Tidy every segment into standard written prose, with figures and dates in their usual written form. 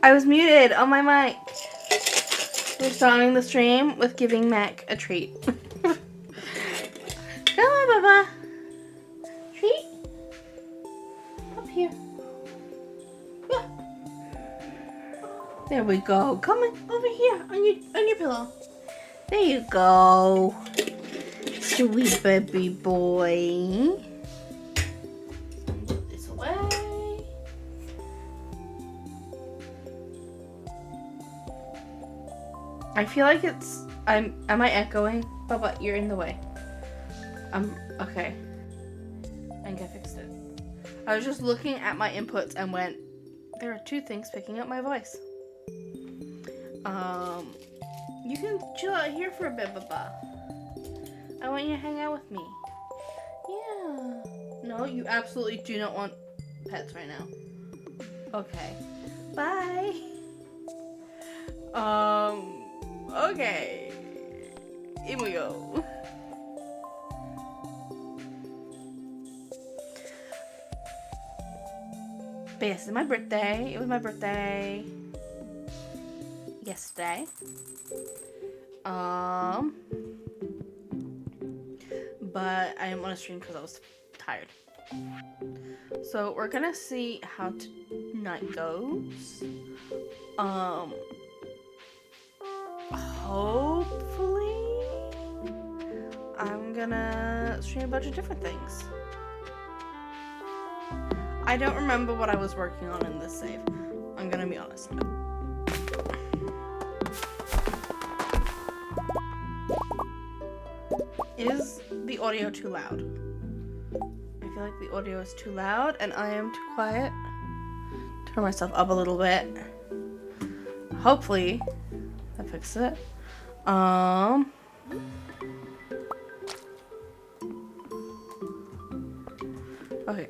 I was muted on my mic. We're starting the stream with giving Mac a treat. Come on, Baba. Treat. Up here. Yeah. There we go. Come on, over here on your pillow. There you go. Sweet baby boy. Put this away. I feel like am I echoing? Baba, you're in the way. Okay. I think I fixed it. I was just looking at my inputs and went, there are two things picking up my voice. You can chill out here for a bit, Baba. I want you to hang out with me. Yeah. No, you absolutely do not want pets right now. Okay. Bye. Okay. Here we go. But yes, it's my birthday. It was my birthday yesterday. But I didn't want to stream because I was tired. So we're gonna see how tonight goes. Hopefully I'm gonna stream a bunch of different things. I don't remember what I was working on in this save. I'm gonna be honest. Is the audio too loud? I feel like the audio is too loud and I am too quiet. Turn myself up a little bit. Hopefully that fixes it. Okay.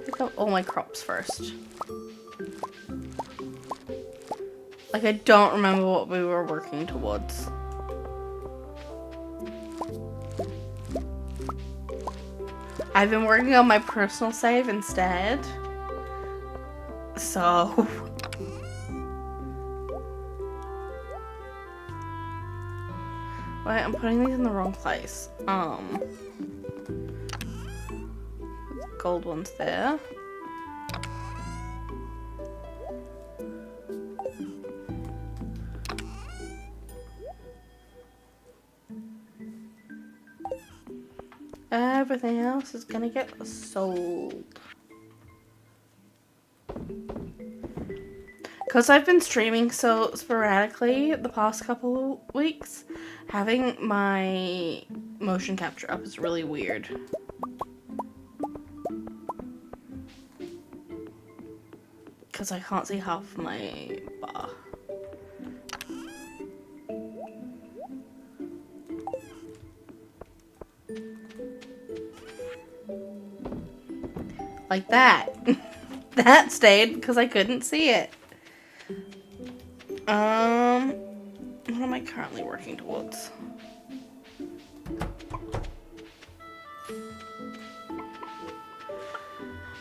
Pick up all my crops first. Like, I don't remember what we were working towards. I've been working on my personal save instead. So... Wait, I'm putting these in the wrong place. Gold ones there. Everything else is gonna get sold. Because I've been streaming so sporadically the past couple of weeks, having my motion capture up is really weird. Because I can't see half of my bar. Like that. That stayed because I couldn't see it. What am I currently working towards?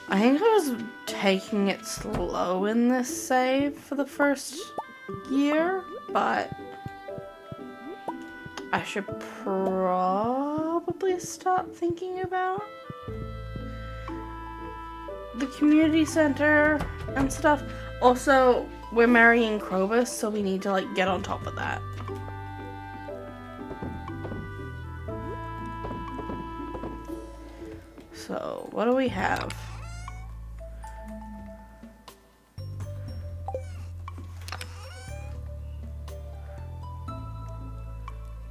I think I was taking it slow in this save for the first year, but I should probably start thinking about the community center and stuff. Also, we're marrying Krobus, so we need to like get on top of that. So, what do we have?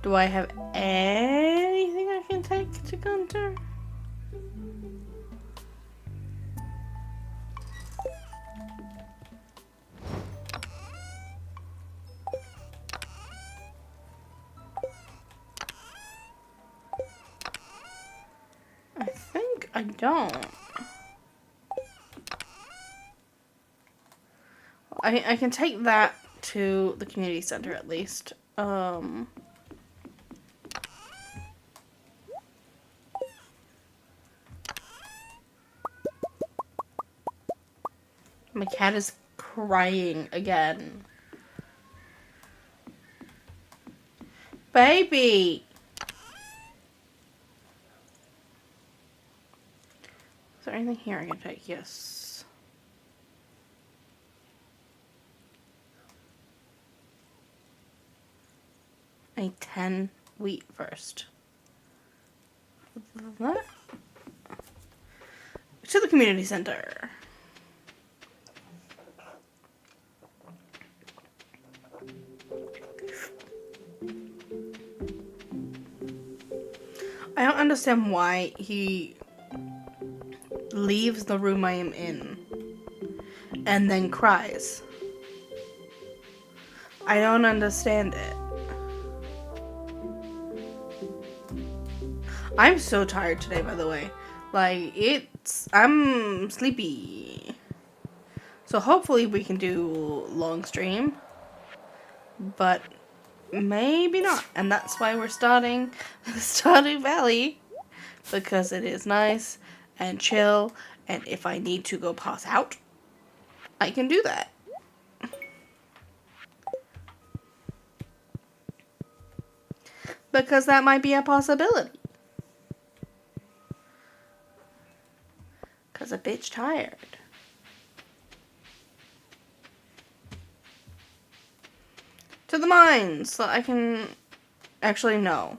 Do I have anything I can take to Gunter? I think I don't. I can take that to the community center at least. My cat is crying again. Baby! Is there anything here I can take? Yes. A 10 wheat first. What? To the community center. I don't understand why he leaves the room I am in and then cries. I don't understand it. I'm so tired today, by the way. Like, I'm sleepy. So hopefully we can do long stream. But maybe not. And that's why we're starting the Stardew Valley. Because it is nice and chill. And if I need to go pass out, I can do that. Because that might be a possibility. Because a bitch tired. To the mines, so I can actually know.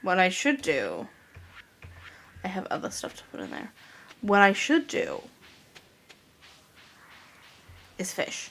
What I should do, I have other stuff to put in there. What I should do is fish.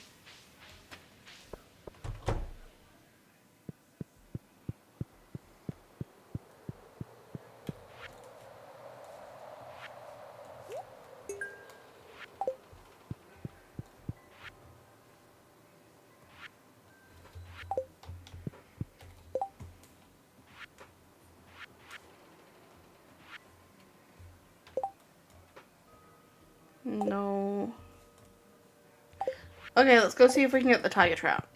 No. Okay, let's go see if we can get the tiger trout.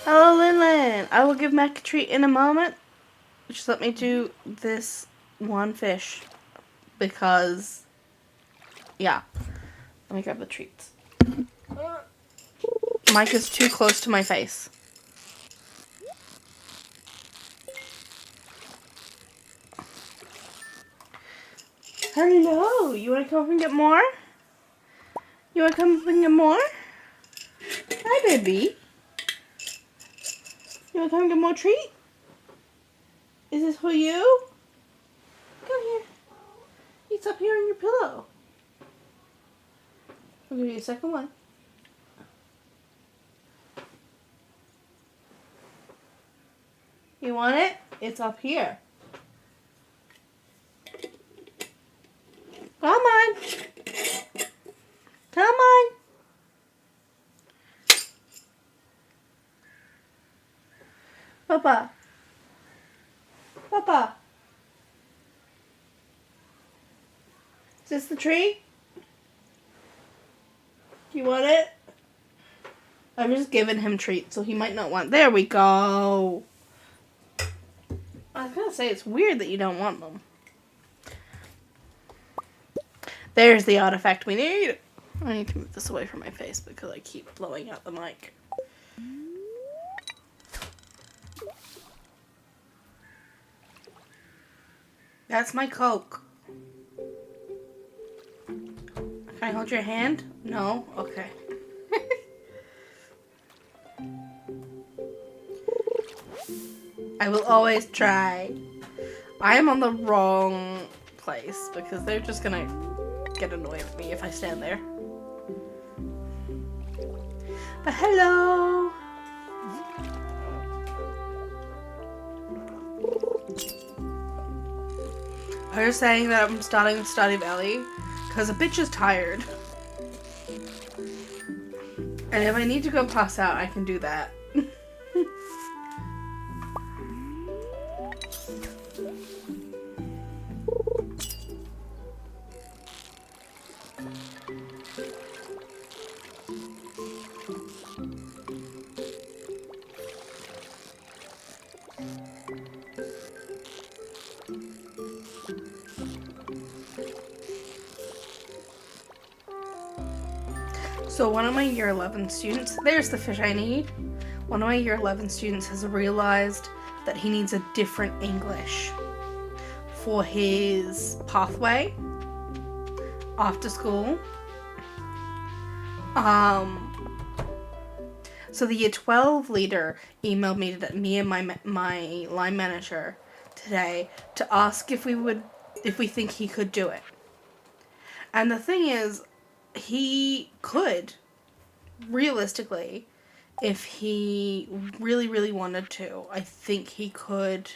Hello, Linlin. I will give Mac a treat in a moment. Just let me do this one fish. Because, yeah. Let me grab the treats. Mike is too close to my face. Hello. You want to come up and get more? You want to come up and get more? Hi, baby. You want to come and get more treat? Is this for you? Come here. It's up here on your pillow. I'll give you a second one. You want it? It's up here. Come on. Come on. Papa. Papa. Is this the tree? Do you want it? I'm just giving him treats, so he might not want. There we go. I was gonna say, it's weird that you don't want them. There's the artifact we need. I need to move this away from my face because I keep blowing out the mic. That's my Coke. Can I hold your hand? No? Okay. I will always try. I am on the wrong place because they're just gonna get annoyed with me if I stand there. But hello! I was saying that I'm starting with Stardew Valley because a bitch is tired. And if I need to go pass out, I can do that. So one of my year 11 students, there's the fish I need. One of my year 11 students has realized that he needs a different English for his pathway after school. So the year 12 leader emailed me and my line manager today to ask if we think he could do it. And the thing is, he could, realistically, if he really, really wanted to. I think he could.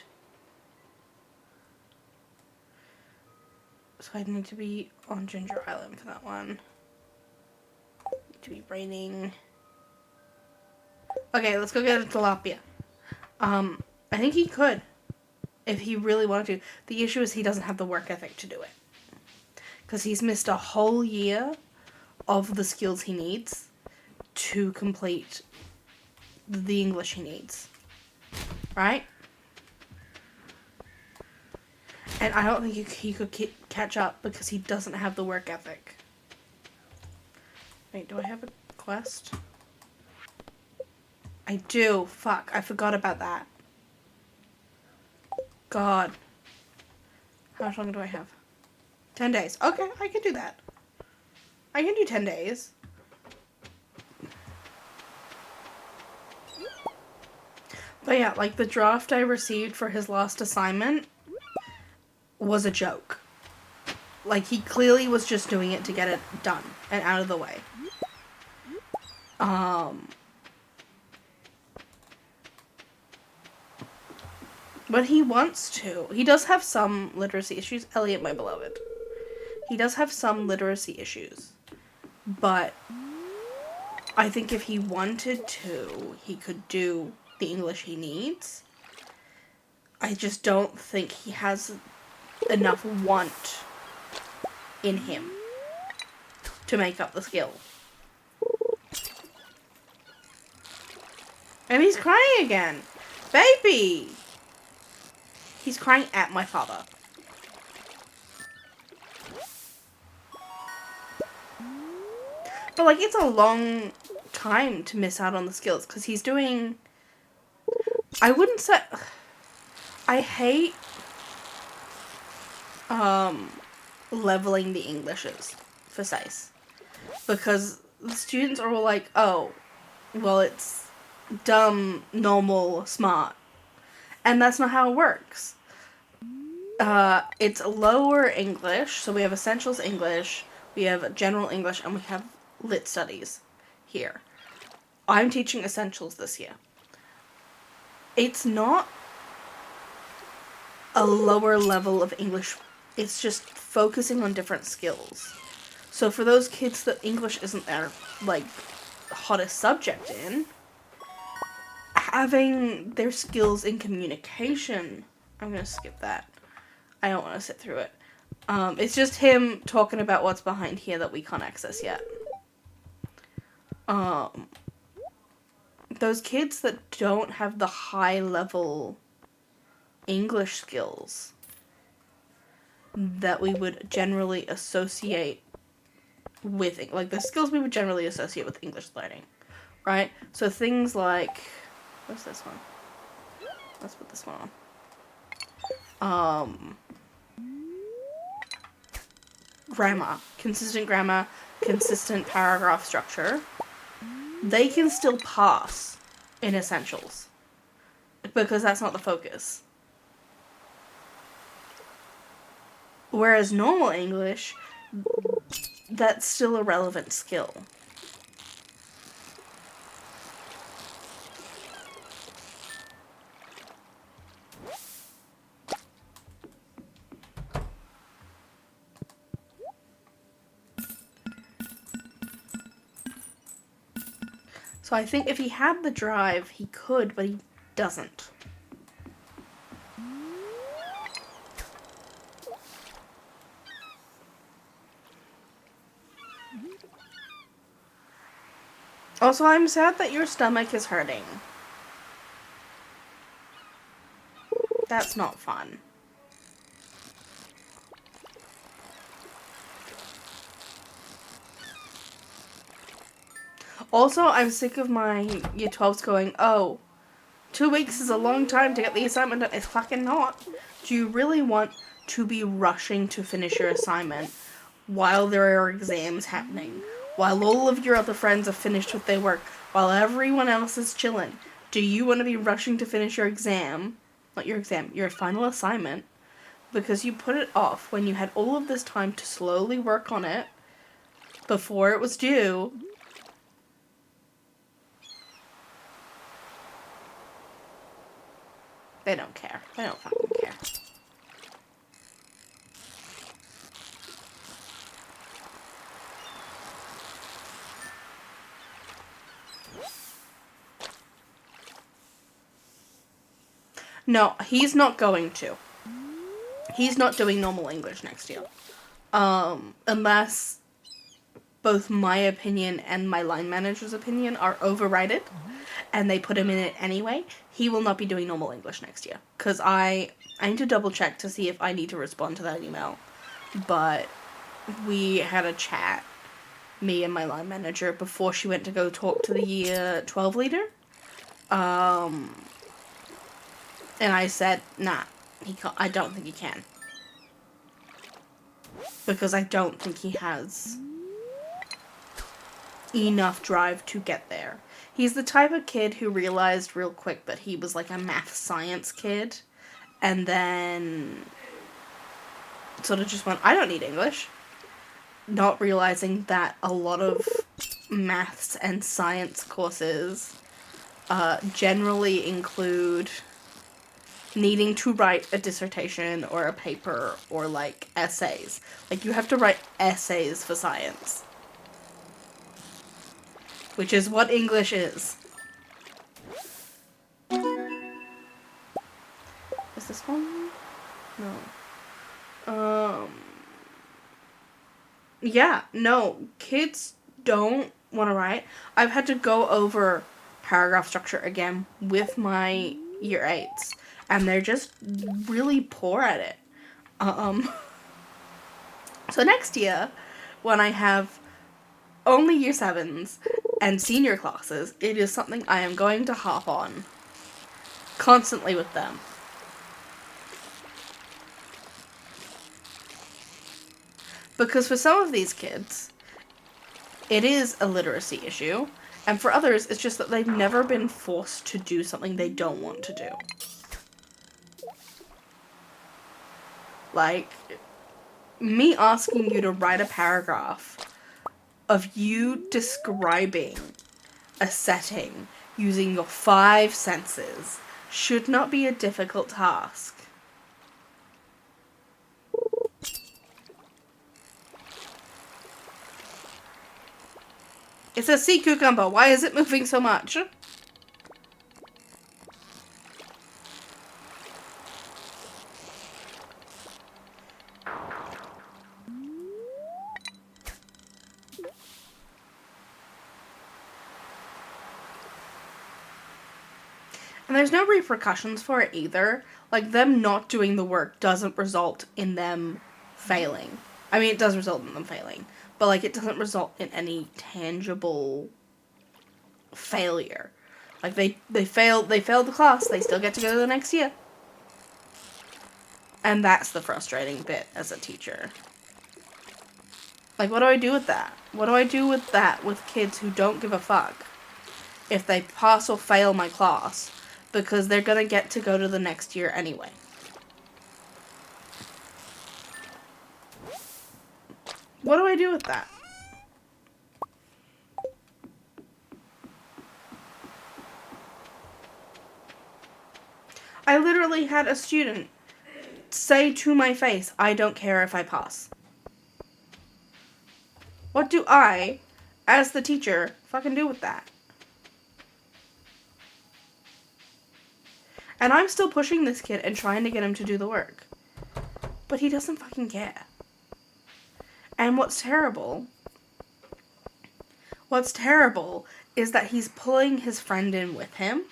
So I need to be on Ginger Island for that one. Need to be raining. Okay, let's go get a tilapia. I think he could, if he really wanted to. The issue is he doesn't have the work ethic to do it. Because he's missed a whole year of the skills he needs to complete the English he needs. Right? And I don't think he could catch up because he doesn't have the work ethic. Wait, do I have a quest? I do. Fuck, I forgot about that. God. How much longer do I have? 10 days. Okay, I can do that. I can do 10 days. But yeah, like the draft I received for his last assignment was a joke. Like he clearly was just doing it to get it done and out of the way. But he wants to. He does have some literacy issues. Elliot, my beloved. He does have some literacy issues. But I think if he wanted to, he could do the English he needs. I just don't think he has enough want in him to make up the skill. And he's crying again. Baby! He's crying at my father. But, like, it's a long time to miss out on the skills. Because he's doing... I wouldn't say... I hate... leveling the Englishes for SACE. Because the students are all like, oh, well, it's dumb, normal, smart. And that's not how it works. It's lower English, so we have Essentials English, we have General English, and we have Lit Studies here. I'm teaching Essentials this year. It's not a lower level of English, it's just focusing on different skills. So for those kids that English isn't their, like, hottest subject in, having their skills in communication... I'm going to skip that. I don't want to sit through it. It's just him talking about what's behind here that we can't access yet. Those kids that don't have the high-level English skills that we would generally associate with, like, the skills we would generally associate with English learning, right? So things like, what's this one? Let's put this one on. Grammar, consistent paragraph structure, they can still pass in essentials because that's not the focus. Whereas normal English, that's still a relevant skill. So I think if he had the drive, he could, but he doesn't. Also, I'm sad that your stomach is hurting. That's not fun. Also, I'm sick of my year 12s going, oh, 2 weeks is a long time to get the assignment done. It's fucking not. Do you really want to be rushing to finish your assignment while there are exams happening? While all of your other friends are finished with their work? While everyone else is chilling? Do you want to be rushing to finish your exam? Not your exam, your final assignment. Because you put it off when you had all of this time to slowly work on it before it was due. They don't care. They don't fucking care. No, he's not going to. He's not doing normal English next year. Unless both my opinion and my line manager's opinion are overridden, and they put him in it anyway, he will not be doing normal English next year. Because I need to double check to see if I need to respond to that email. But we had a chat, me and my line manager, before she went to go talk to the year 12 leader. And I said, nah, I don't think he can. Because I don't think he has enough drive to get there. He's the type of kid who realized real quick that he was like a math science kid, and then sort of just went, I don't need English. Not realizing that a lot of maths and science courses generally include needing to write a dissertation or a paper or like essays. Like you have to write essays for science. Which is what English is. Is this one? No. Yeah, no. Kids don't want to write. I've had to go over paragraph structure again with my year 8s. And they're just really poor at it. So next year, when I have only year 7s and senior classes, it is something I am going to hop on constantly with them. Because for some of these kids, it is a literacy issue, and for others, it's just that they've never been forced to do something they don't want to do. Like, me asking you to write a paragraph of you describing a setting using your 5 senses should not be a difficult task. It's a sea cucumber. Why is it moving so much? And there's no repercussions for it either. Like, them not doing the work doesn't result in them failing. I mean, it does result in them failing, but like it doesn't result in any tangible failure. Like they failed the class, they still get to go to the next year. And that's the frustrating bit as a teacher. Like, what do I do with that? What do I do with that with kids who don't give a fuck if they pass or fail my class because they're gonna get to go to the next year anyway? What do I do with that? I literally had a student say to my face, I don't care if I pass. What do I, as the teacher, fucking do with that? And I'm still pushing this kid and trying to get him to do the work. But he doesn't fucking care. And what's terrible is that he's pulling his friend in with him.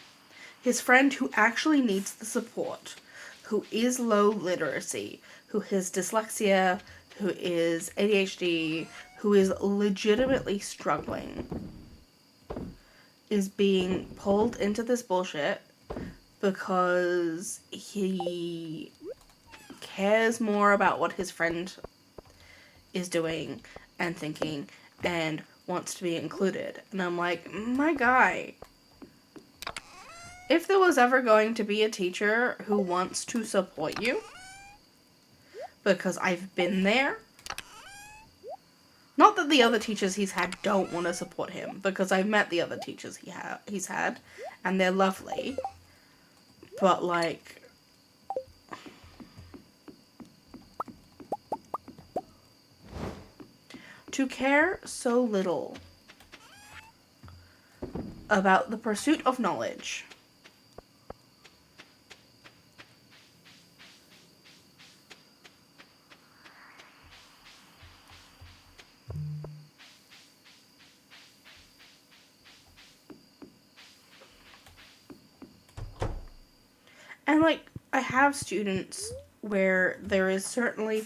His friend who actually needs the support, who is low literacy, who has dyslexia, who is ADHD, who is legitimately struggling, is being pulled into this bullshit because he cares more about what his friend is doing and thinking and wants to be included. And I'm like, my guy, if there was ever going to be a teacher who wants to support you, because I've been there, not that the other teachers he's had don't want to support him, because I've met the other teachers he's had, and they're lovely, but like, to care so little about the pursuit of knowledge and like, I have students where there is certainly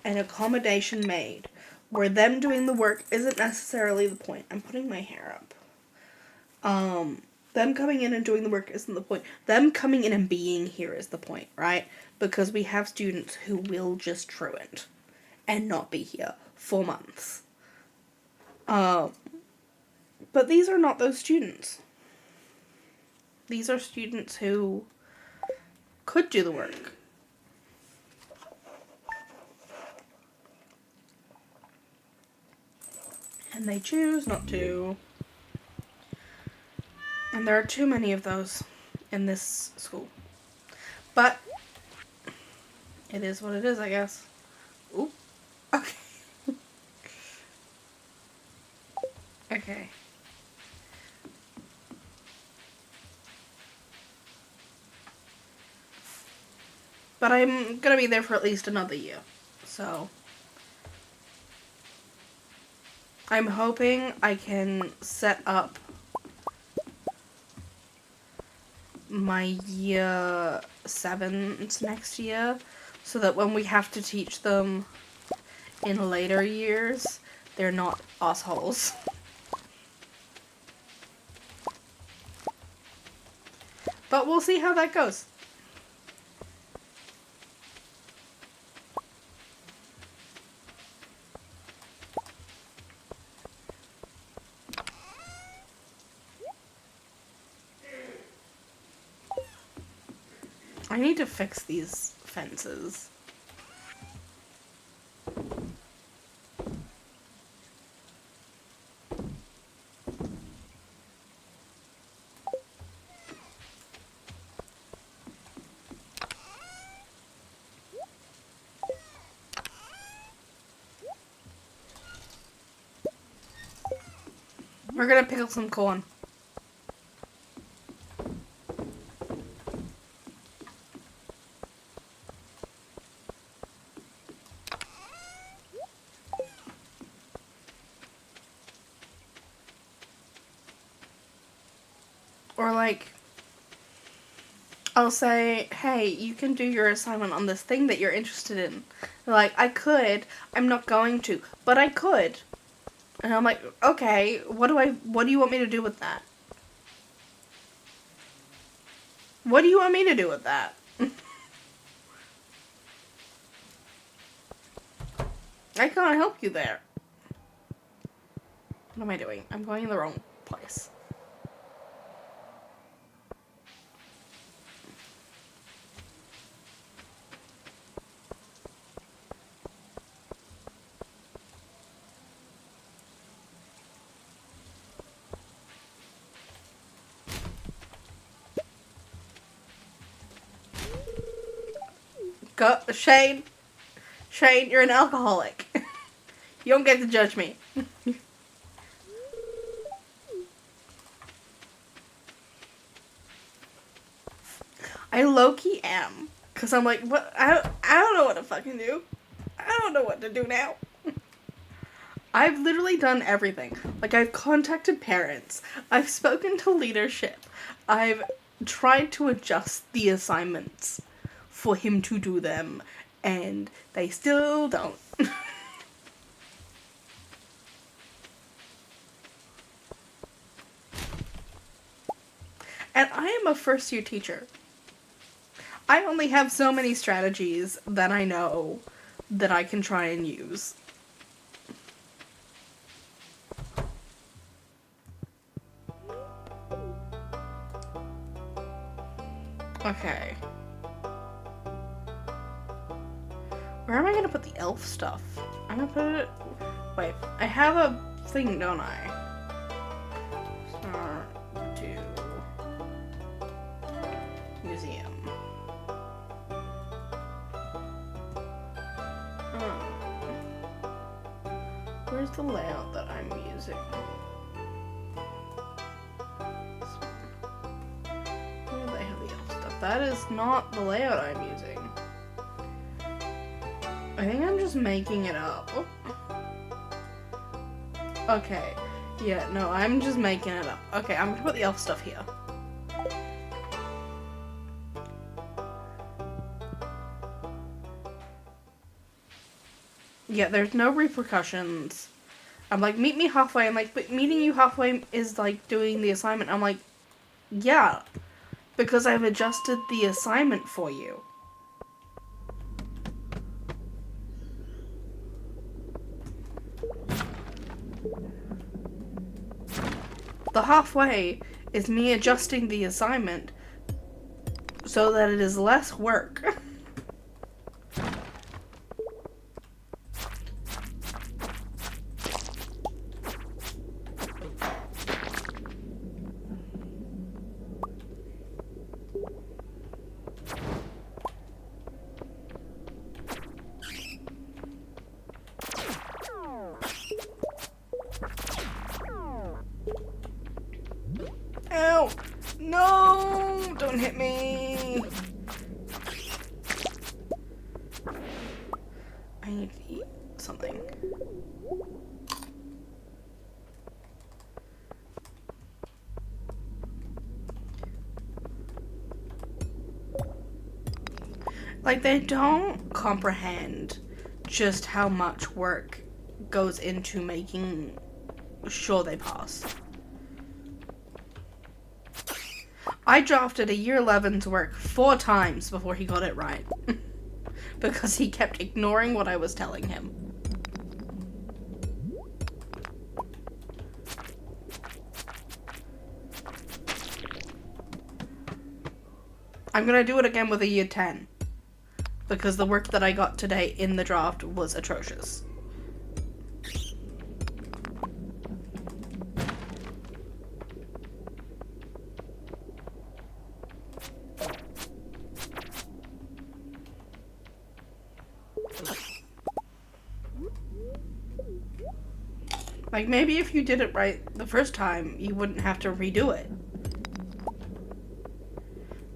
an accommodation made where them doing the work isn't necessarily the point. I'm putting my hair up. Them coming in and doing the work isn't the point. Them coming in and being here is the point, right? Because we have students who will just truant and not be here for months. But these are not those students. These are students who could do the work. And they choose not to. And there are too many of those in this school. But it is what it is, I guess. Ooh. Okay. Okay. But I'm gonna be there for at least another year. So I'm hoping I can set up my year 7s next year so that when we have to teach them in later years, they're not assholes. But we'll see how that goes. I need to fix these fences. We're gonna pickle some corn. Or like, I'll say, hey, you can do your assignment on this thing that you're interested in. They're like, I could, I'm not going to, but I could. And I'm like, okay, what do you want me to do with that? What do you want me to do with that? I can't help you there. What am I doing? I'm going in the wrong place. Go, Shane. Shane, you're an alcoholic. You don't get to judge me. I low-key am. Because I'm like, what? I don't know what to fucking do. I don't know what to do now. I've literally done everything. Like, I've contacted parents. I've spoken to leadership. I've tried to adjust the assignments for him to do them. And they still don't. And I am a first-year teacher. I only have so many strategies that I know that I can try and use. Okay. Where am I gonna put the elf stuff? I'm gonna put it... Wait, I have a thing, don't I? Start to... Museum. Where's the layout that I'm using? This one. Where do they have the elf stuff? That is not the layout I'm using. I think I'm just making it up. Okay. Yeah, no, I'm just making it up. Okay, I'm gonna put the elf stuff here. Yeah, there's no repercussions. I'm like, meet me halfway. I'm like, but meeting you halfway is like doing the assignment. I'm like, yeah, because I've adjusted the assignment for you. The halfway is me adjusting the assignment so that it is less work. Ow! No! Don't hit me! I need to eat something. Like, they don't comprehend just how much work goes into making sure they pass. I drafted a year 11's work 4 times before he got it right. Because he kept ignoring what I was telling him. I'm gonna do it again with a year 10. Because the work that I got today in the draft was atrocious. Like, maybe if you did it right the first time, you wouldn't have to redo it.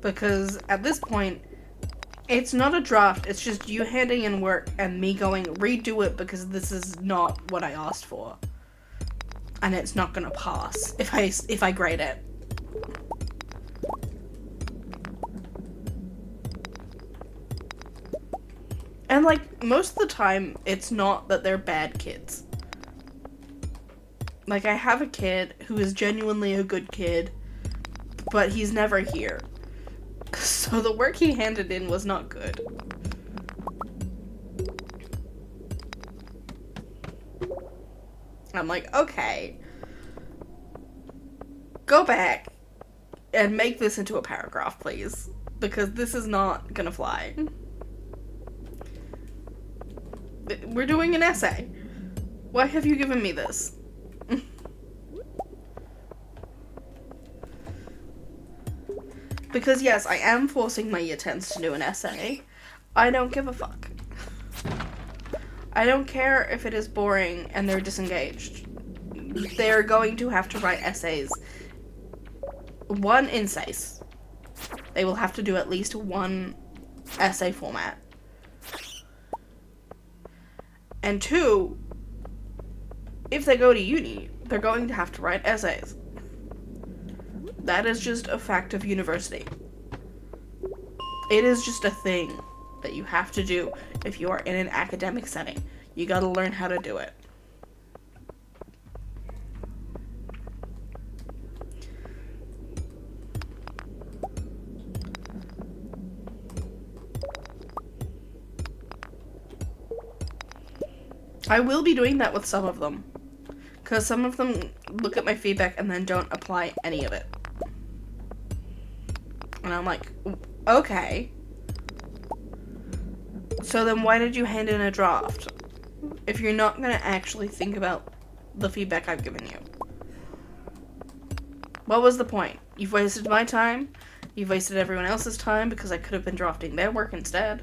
Because at this point, it's not a draft, it's just you handing in work and me going, redo it because this is not what I asked for. And it's not gonna pass if I grade it. And, like, most of the time, it's not that they're bad kids. Like, I have a kid who is genuinely a good kid, but he's never here. So the work he handed in was not good. I'm like, okay. Go back and make this into a paragraph, please. Because this is not gonna fly. We're doing an essay. Why have you given me this? Because yes, I am forcing my year 10s to do an essay. I don't give a fuck. I don't care if it is boring and they're disengaged. They're going to have to write essays. One essays. They will have to do at least one essay format. And two, if they go to uni, they're going to have to write essays. That is just a fact of university. It is just a thing that you have to do if you are in an academic setting. You gotta learn how to do it. I will be doing that with some of them. Because some of them look at my feedback and then don't apply any of it. And I'm like, okay. So then why did you hand in a draft? If you're not going to actually think about the feedback I've given you. What was the point? You've wasted my time. You've wasted everyone else's time because I could have been drafting their work instead.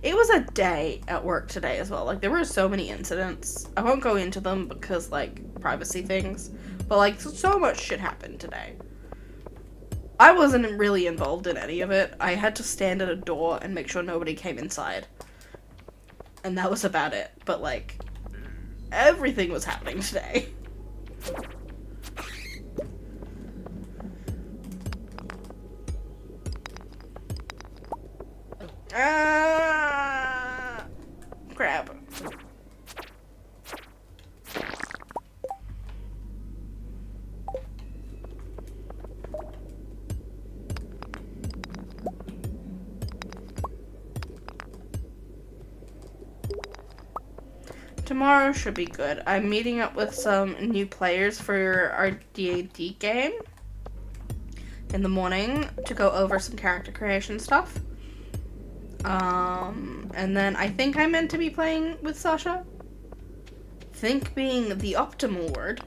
It was a day at work today as well. Like, there were so many incidents. I won't go into them because, like, privacy things. But, like, so much shit happened today. I wasn't really involved in any of it. I had to stand at a door and make sure nobody came inside. And that was about it. But, like, everything was happening today. Crap. Tomorrow should be good. I'm meeting up with some new players for our D&D game in the morning to go over some character creation stuff. And then I think I'm meant to be playing with Sasha. Think being the optimal word.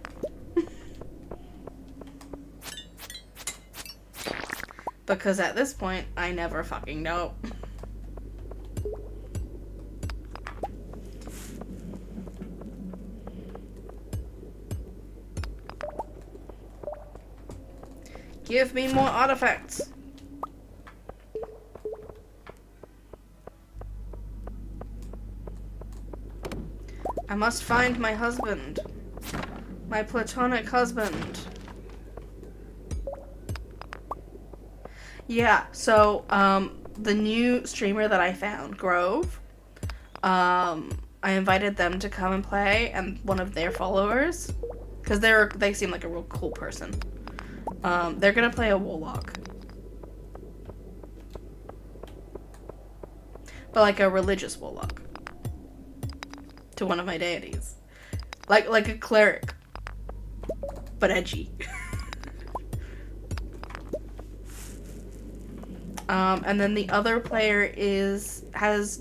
Because at this point, I never fucking know. Give me more artifacts. I must find my husband. My platonic husband. Yeah, so, the new streamer that I found, Grove, I invited them to come and play, and one of their followers, because they seem like a real cool person, they're gonna play a warlock. But like a religious warlock. To one of my deities. Like a cleric. But edgy. And then the other player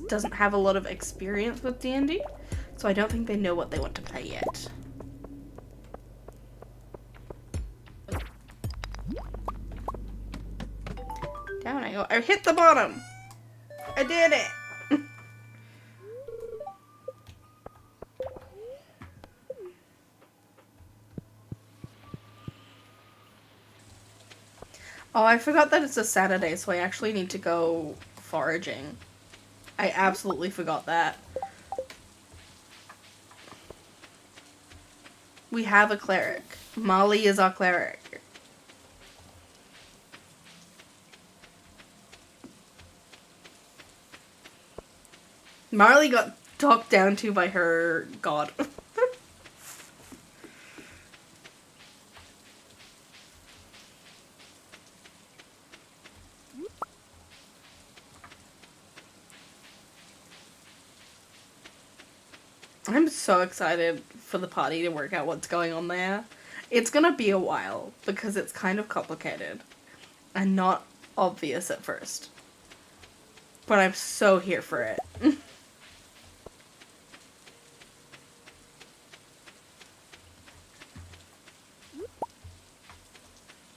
doesn't have a lot of experience with D&D, so I don't think they know what they want to play yet. Down I go. I hit the bottom! I did it! Oh, I forgot that it's a Saturday, so I actually need to go foraging. I absolutely forgot that. We have a cleric. Molly is our cleric. Marley got talked down to by her god. I'm so excited for the party to work out what's going on there. It's gonna be a while because it's kind of complicated and not obvious at first. But I'm so here for it.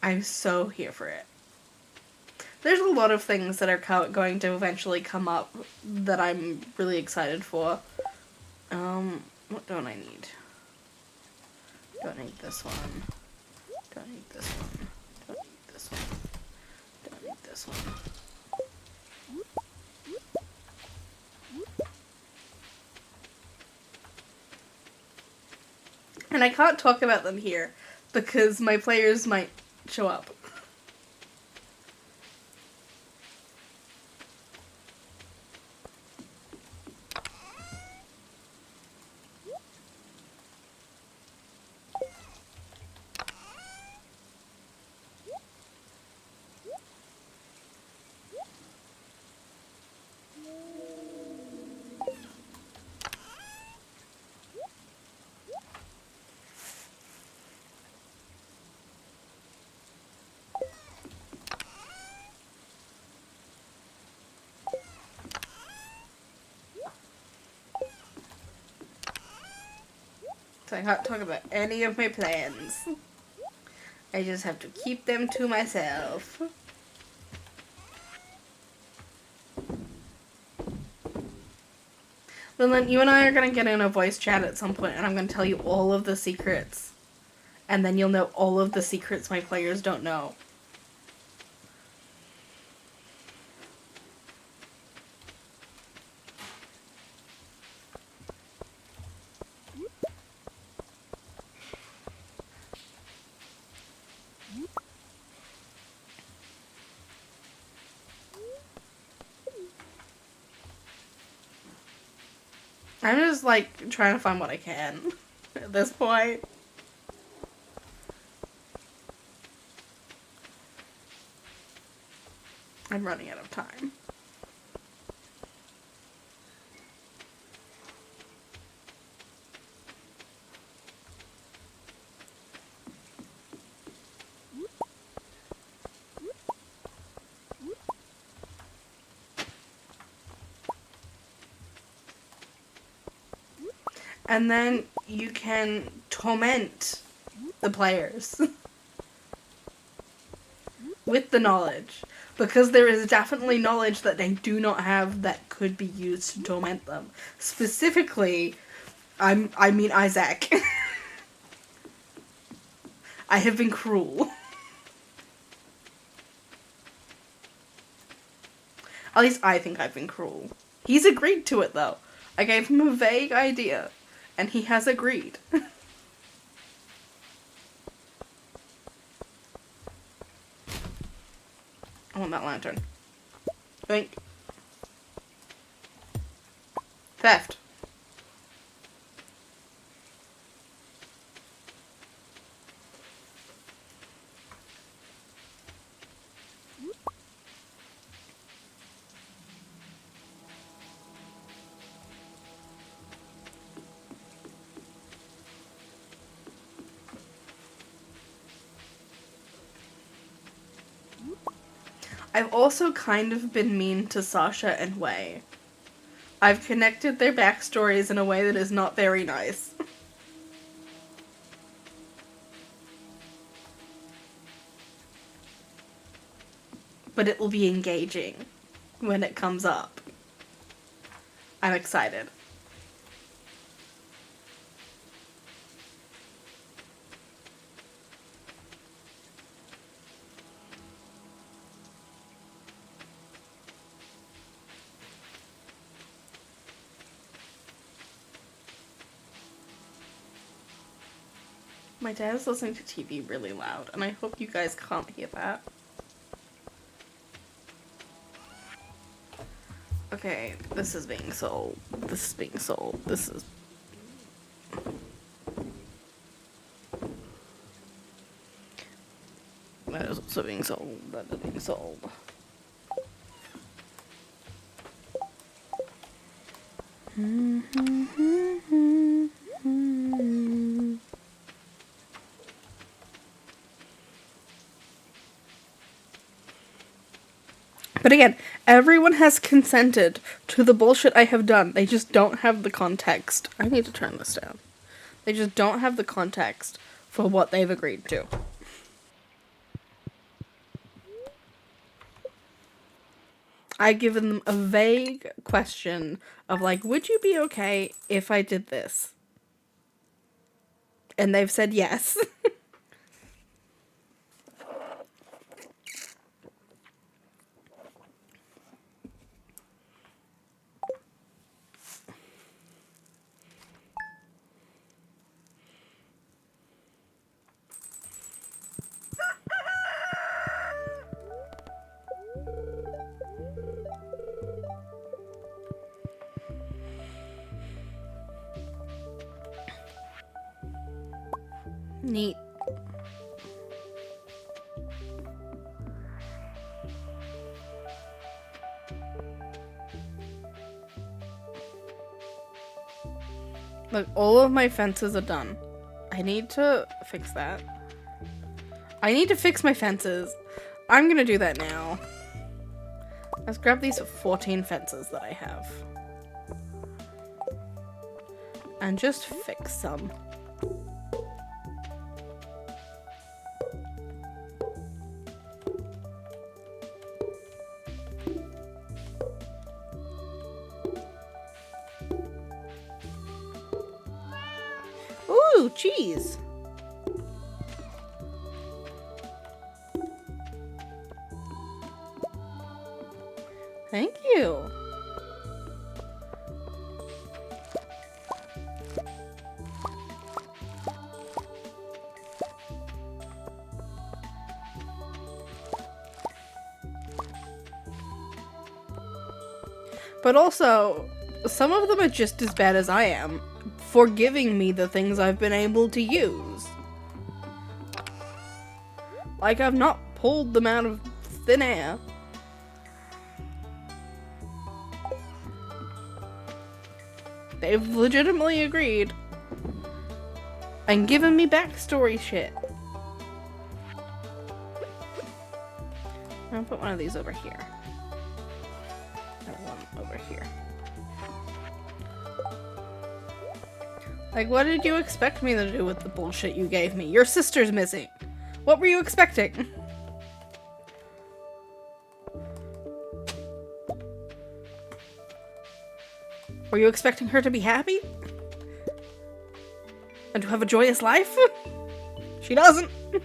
I'm so here for it. There's a lot of things that are going to eventually come up that I'm really excited for. What don't I need? Don't need this one. Don't need this one. Don't need this one. Don't need this one. And I can't talk about them here because my players might show up. So I can't talk about any of my plans. I just have to keep them to myself. Then you and I are gonna get in a voice chat at some point, and I'm gonna tell you all of the secrets. And then you'll know all of the secrets my players don't know. I'm just, like, trying to find what I can at this point. I'm running out of time. And then you can torment the players with the knowledge. Because there is definitely knowledge that they do not have that could be used to torment them. Specifically, I mean Isaac. I have been cruel. At least I think I've been cruel. He's agreed to it, though. I gave him a vague idea, and he has agreed. I want that lantern. Think. Theft. I've also kind of been mean to Sasha and Wei. I've connected their backstories in a way that is not very nice. But it will be engaging when it comes up. I'm excited. My dad is listening to TV really loud, and I hope you guys can't hear that. Okay, this is being sold. This is being sold. This is... That is also being sold. That is being sold. But again, everyone has consented to the bullshit I have done. They just don't have the context. I need to turn this down. They just don't have the context for what they've agreed to. I've given them a vague question of like, would you be okay if I did this? And they've said yes. Neat. Look, all of my fences are done. I need to fix that. I need to fix my fences. I'm gonna do that now. Let's grab these 14 fences that I have. And just fix some. Ooh, cheese. Thank you. But also, some of them are just as bad as I am for giving me the things I've been able to use. Like, I've not pulled them out of thin air. They've legitimately agreed and given me backstory shit. I'll put one of these over here. And one over here. Like, what did you expect me to do with the bullshit you gave me? Your sister's missing. What were you expecting? Were you expecting her to be happy? And to have a joyous life? She doesn't. And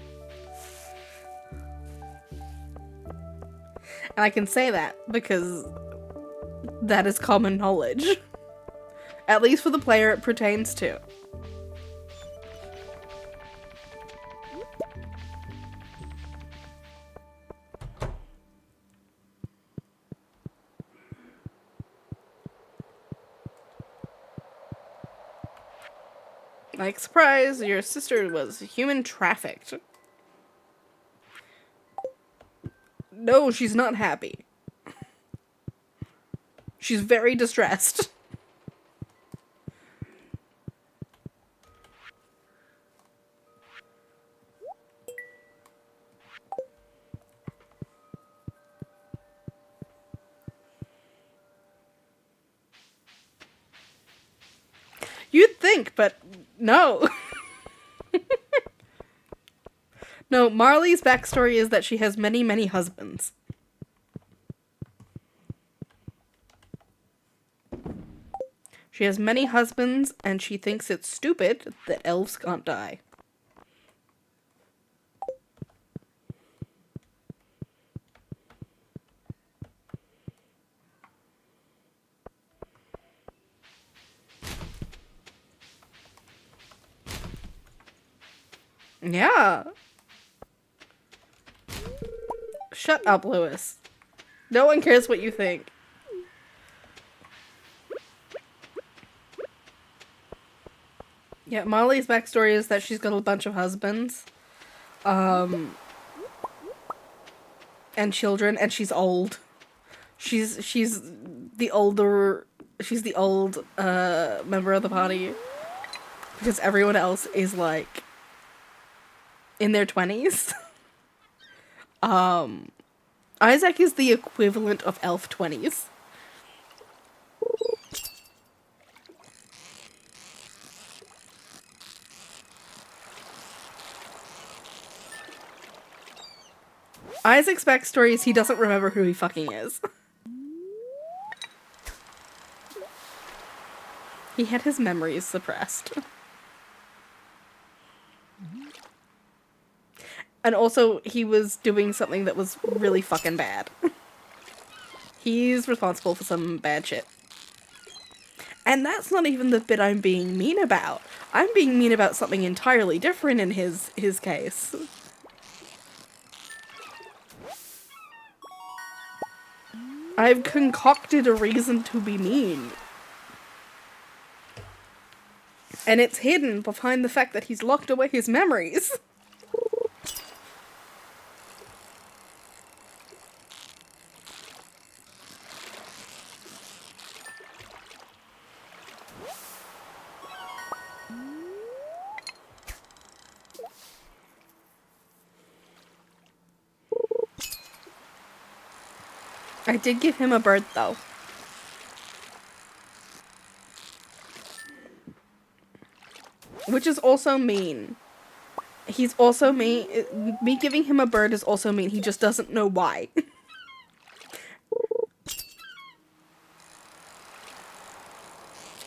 I can say that because that is common knowledge. At least for the player it pertains to. Like, surprise, your sister was human trafficked. No, she's not happy. She's very distressed. You'd think, but no. No, Marley's backstory is that she has many, many husbands. She has many husbands, and she thinks it's stupid that elves can't die. Yeah. Shut up, Lewis. No one cares what you think. Yeah, Molly's backstory is that she's got a bunch of husbands. And children, and she's old. She's the older... She's the old, member of the party. Because everyone else is, like, in their 20s. Isaac is the equivalent of elf 20s. Isaac's backstory is he doesn't remember who he fucking is. He had his memories suppressed. And also, he was doing something that was really fucking bad. He's responsible for some bad shit. And that's not even the bit I'm being mean about. I'm being mean about something entirely different in his case. I've concocted a reason to be mean. And it's hidden behind the fact that he's locked away his memories. I did give him a bird, though. Which is also mean. He's also mean. Me giving him a bird is also mean. He just doesn't know why.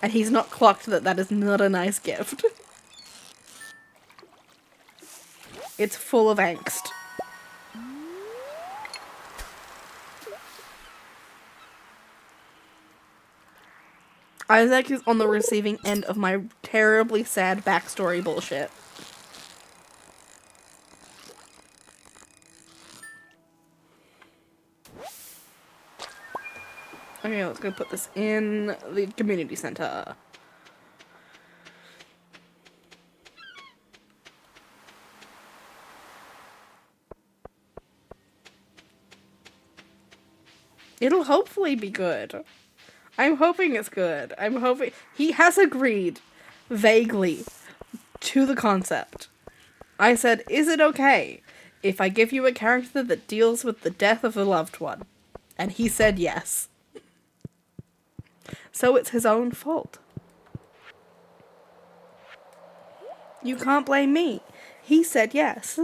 And he's not clocked that that is not a nice gift. It's full of angst. Isaac is on the receiving end of my terribly sad backstory bullshit. Okay, let's go put this in the community center. It'll hopefully be good. I'm hoping it's good. I'm hoping... He has agreed, vaguely, to the concept. I said, is it okay if I give you a character that deals with the death of a loved one? And he said yes. So it's his own fault. You can't blame me. He said yes.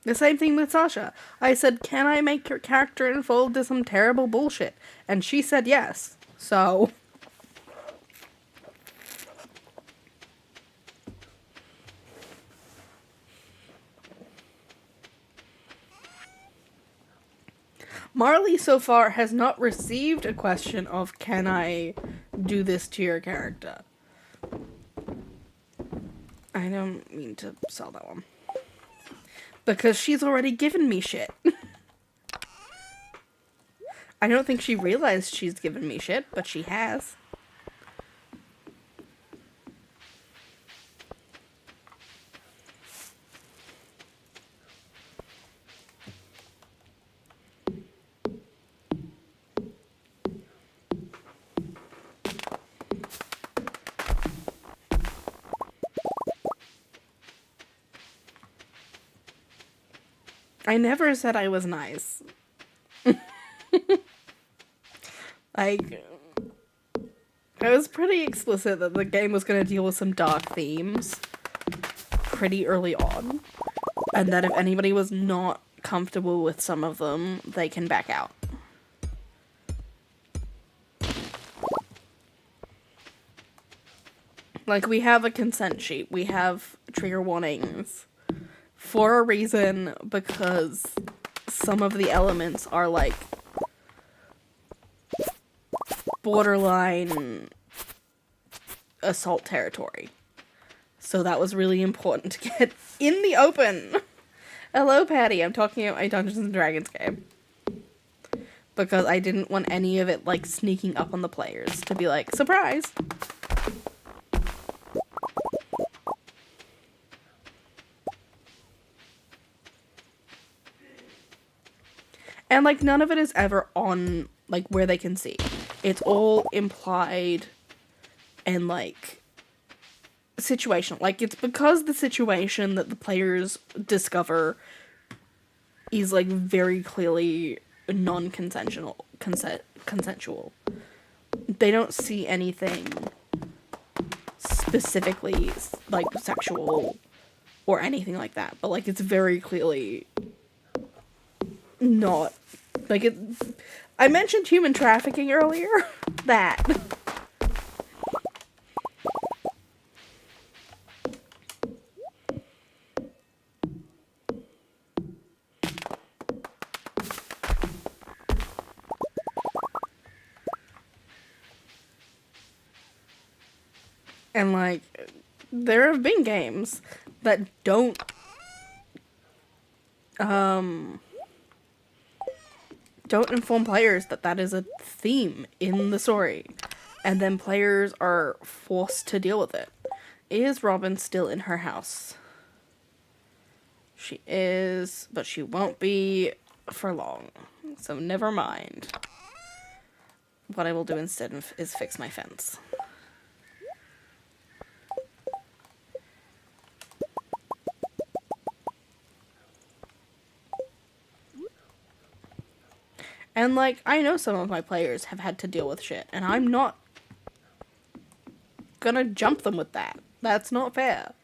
The same thing with Sasha. I said, can I make your character involved in some terrible bullshit? And she said yes. So... Marley so far has not received a question of, can I do this to your character? I don't mean to sell that one. Because she's already given me shit. I don't think she realized she's given me shit, but she has. I never said I was nice. Like, I was pretty explicit that the game was going to deal with some dark themes pretty early on. And that if anybody was not comfortable with some of them, they can back out. Like, we have a consent sheet. We have trigger warnings. For a reason, because some of the elements are, like, borderline assault territory. So that was really important to get in the open. Hello, Patty. I'm talking about my Dungeons and Dragons game. Because I didn't want any of it, like, sneaking up on the players to be like, surprise! And, like, none of it is ever on, like, where they can see. It's all implied and, like, situational. Like, it's because the situation that the players discover is, like, very clearly non-consensual. Consensual. They don't see anything specifically, like, sexual or anything like that. But, like, it's very clearly not, like, it. I mentioned human trafficking earlier. That. And, like, there have been games that don't inform players that that is a theme in the story. And then players are forced to deal with it. Is Robin still in her house? She is, but she won't be for long. So never mind. What I will do instead is fix my fence. And, like, I know some of my players have had to deal with shit, and I'm not gonna jump them with that. That's not fair.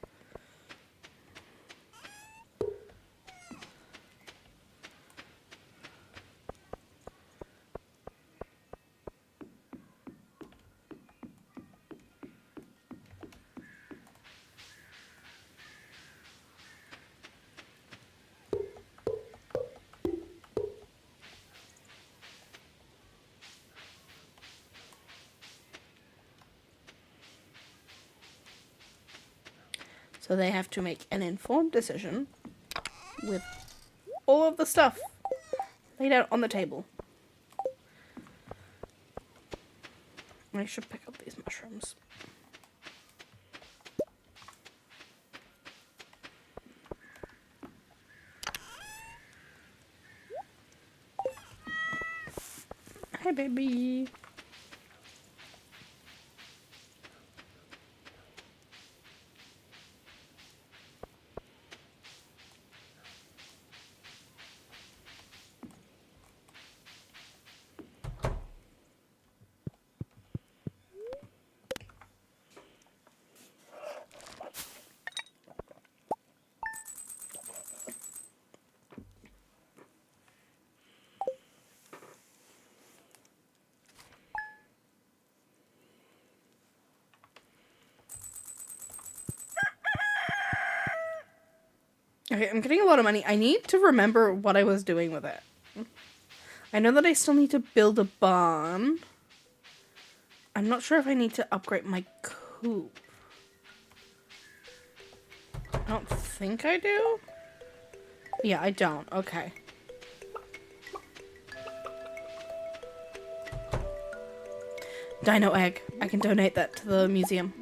So they have to make an informed decision with all of the stuff laid out on the table. I should pick up these mushrooms. Hi, baby. Okay, I'm getting a lot of money. I need to remember what I was doing with it. I know that I still need to build a barn. I'm not sure if I need to upgrade my coop. I don't think I do. Yeah, I don't. Okay. Dino egg. I can donate that to the museum.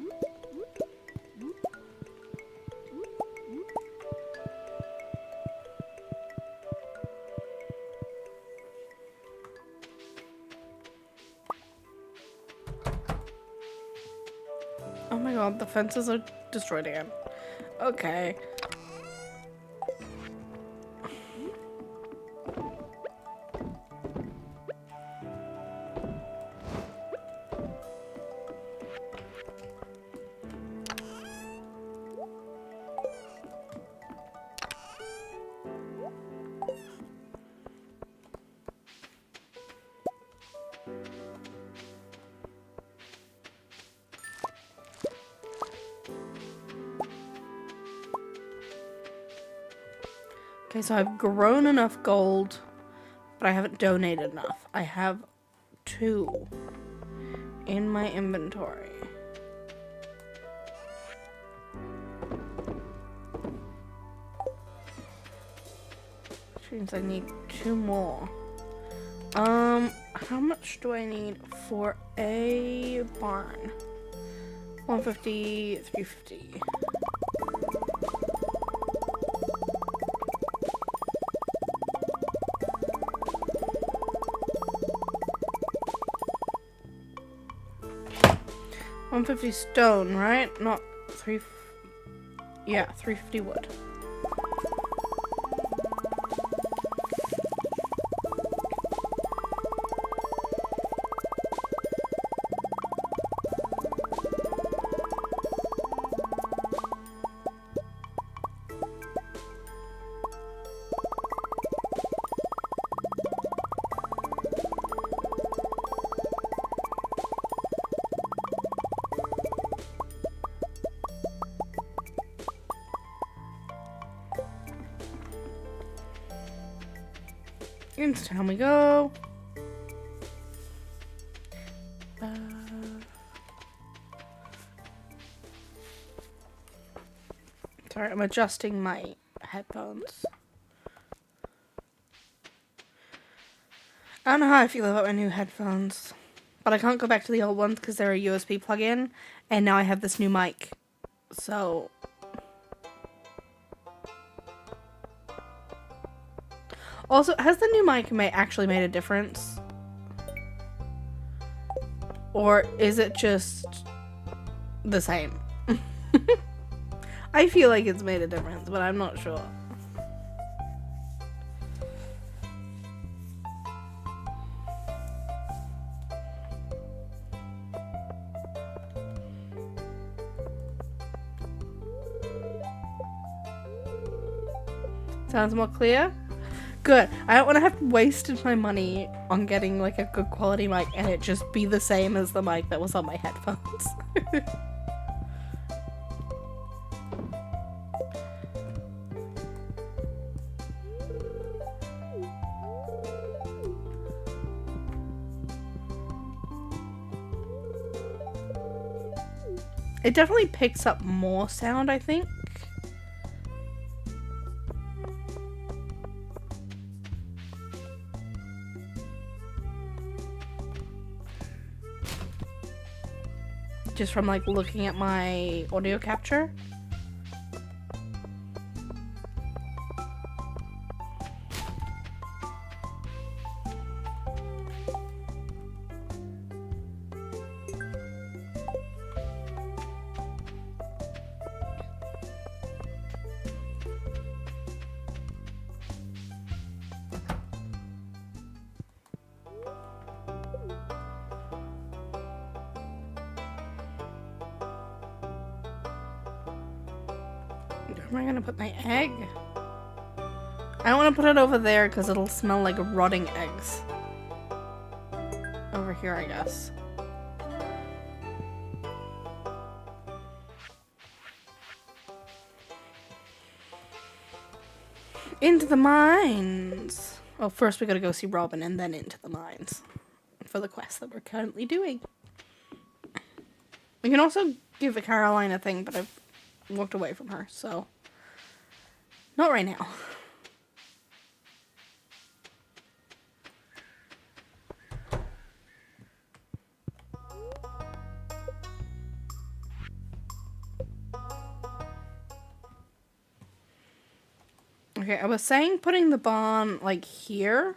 Oh my god, the fences are destroyed again. Okay. Okay, so I've grown enough gold, but I haven't donated enough. I have 2 in my inventory. Which means I need 2 more. How much do I need for a barn? 150, 350. $150 stone, right? Not 3. Yeah, 350 wood. Into town we go. Sorry, I'm adjusting my headphones. I don't know how I feel about my new headphones, but I can't go back to the old ones because they're a USB plug-in, and now I have this new mic. So also, has the new mic actually made a difference? Or is it just the same? I feel like it's made a difference, but I'm not sure. Sounds more clear? Good. I don't want to have wasted my money on getting like a good quality mic and it just be the same as the mic that was on my headphones. It definitely picks up more sound, I think. Just from like looking at my audio capture. Where am I gonna put my egg? I don't want to put it over there because it'll smell like rotting eggs. Over here, I guess. Into the mines! Well, first we gotta go see Robin and then into the mines. For the quest that we're currently doing. We can also give Caroline a thing, but I've walked away from her, so... Not right now. Okay, I was saying putting the barn, like, here.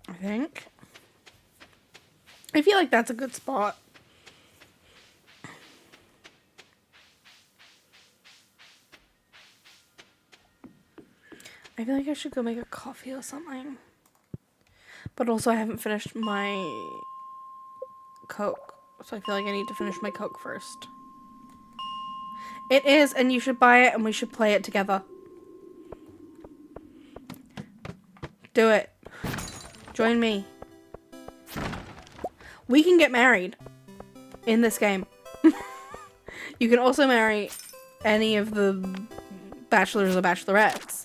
I think. I feel like that's a good spot. I feel like I should go make a coffee or something. But also I haven't finished my Coke. So I feel like I need to finish my Coke first. It is, and you should buy it and we should play it together. Do it. Join me. We can get married in this game. You can also marry any of the bachelors or bachelorettes.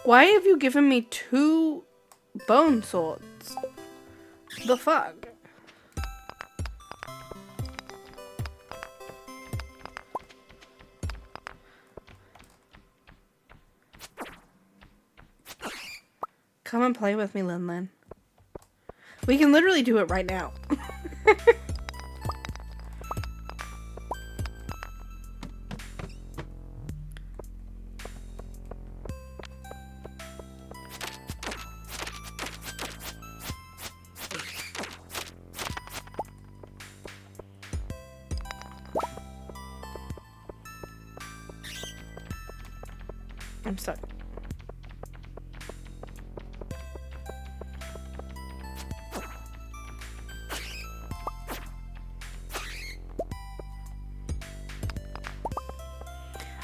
Why have you given me 2 bone swords? The fuck? Come and play with me, Lin. We can literally do it right now. I'm stuck.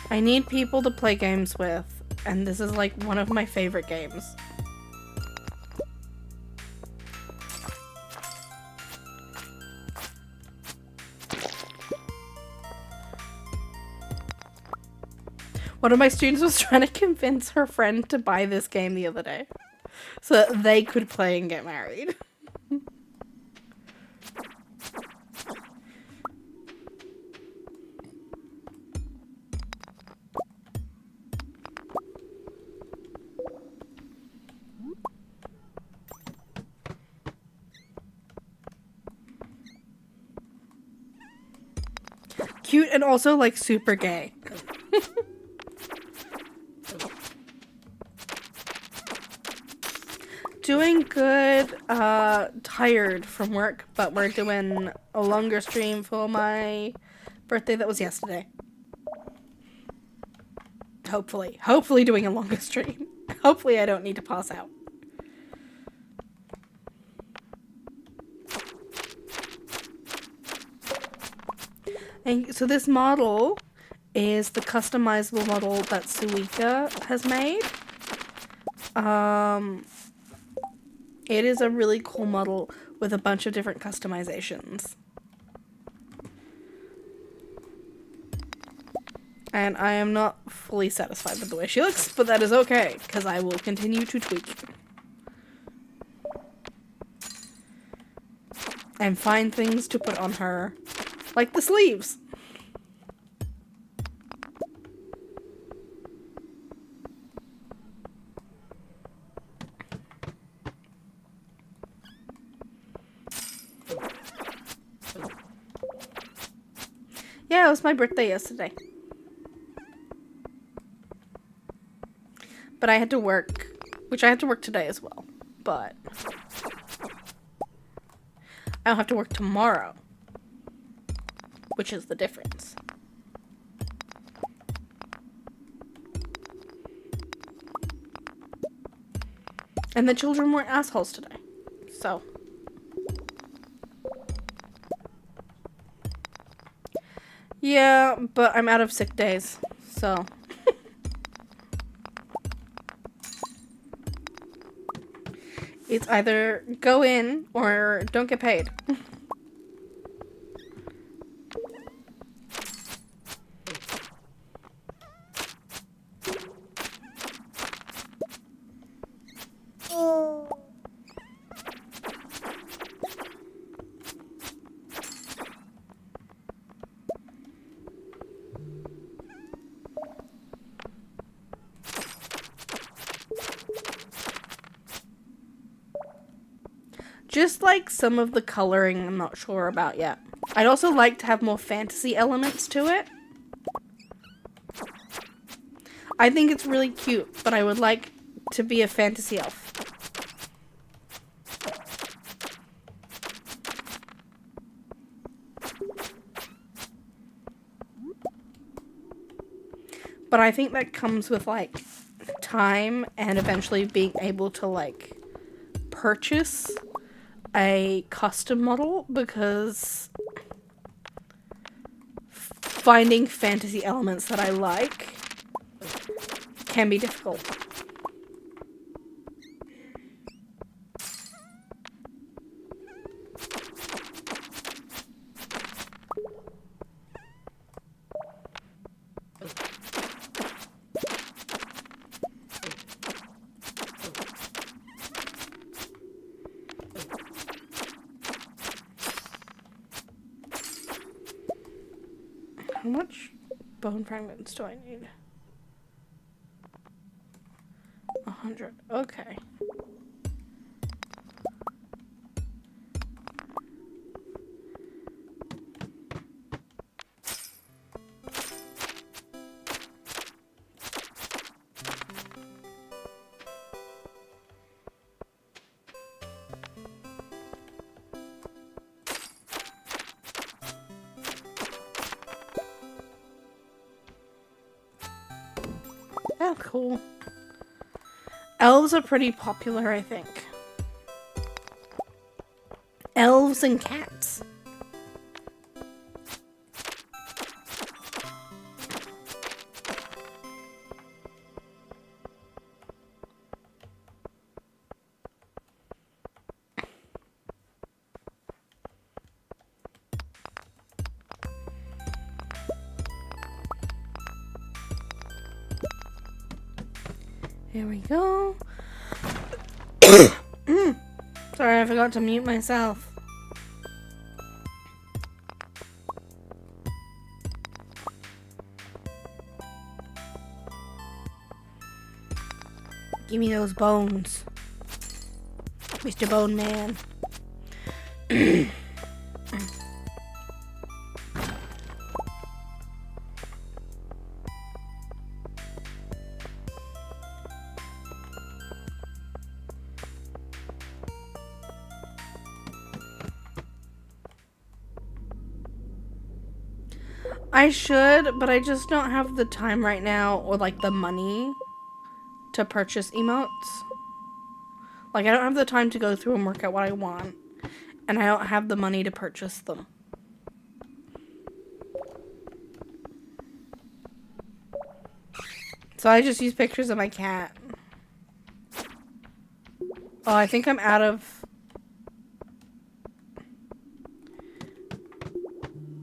I need people to play games with, and this is like one of my favorite games. One of my students was trying to convince her friend to buy this game the other day so that they could play and get married. Cute and also like super gay. Doing good, tired from work, but we're doing a longer stream for my birthday that was yesterday. Hopefully doing a longer stream. Hopefully I don't need to pass out. And so this model is the customizable model that Suika has made. It is a really cool model with a bunch of different customizations. And I am not fully satisfied with the way she looks, but that is okay, because I will continue to tweak. And find things to put on her, like the sleeves. Yeah, it was my birthday yesterday. But I had to work, which I had to work today as well. But I don't have to work tomorrow, which is the difference. And the children weren't assholes today, so. Yeah, but I'm out of sick days, so. It's either go in or don't get paid. Just like some of the coloring I'm not sure about yet. I'd also like to have more fantasy elements to it. I think it's really cute, but I would like to be a fantasy elf. But I think that comes with like time and eventually being able to like purchase a custom model, because finding fantasy elements that I like can be difficult. How much bone fragments do I need? 100. Okay. Oh, cool. Elves are pretty popular, I think. Elves and cats. Here we go. Sorry, I forgot to mute myself. Give me those bones, Mr. Bone Man. I should, but I just don't have the time right now or like the money to purchase emotes. Like, I don't have the time to go through and work out what I want, and I don't have the money to purchase them. So I just use pictures of my cat. Oh, I think I'm out of...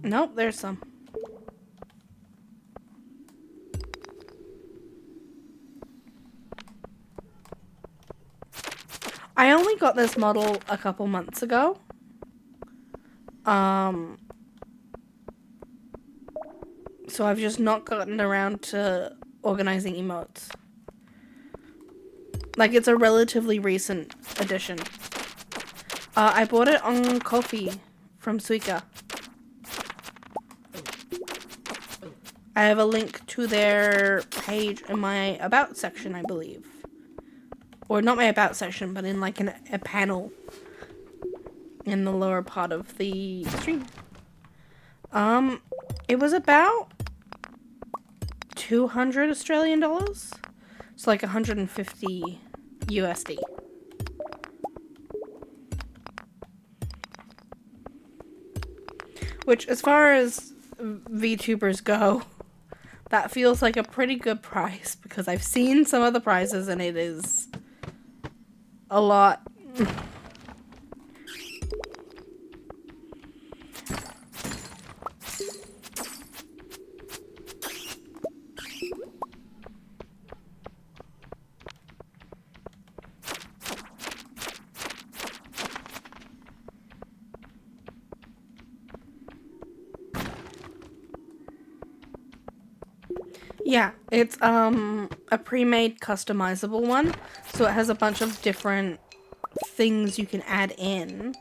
Nope, there's some. I only got this model a couple months ago. So I've just not gotten around to organizing emotes. Like, it's a relatively recent addition. I bought it on Ko-fi from Suica. I have a link to their page in my About section, I believe. Or not my About section, but in like a panel in the lower part of the stream. It was about 200 Australian dollars. So like 150 USD. Which, as far as VTubers go, that feels like a pretty good price, because I've seen some of the prices and it is a lot. Yeah, it's a pre-made customizable one, so it has a bunch of different things you can add in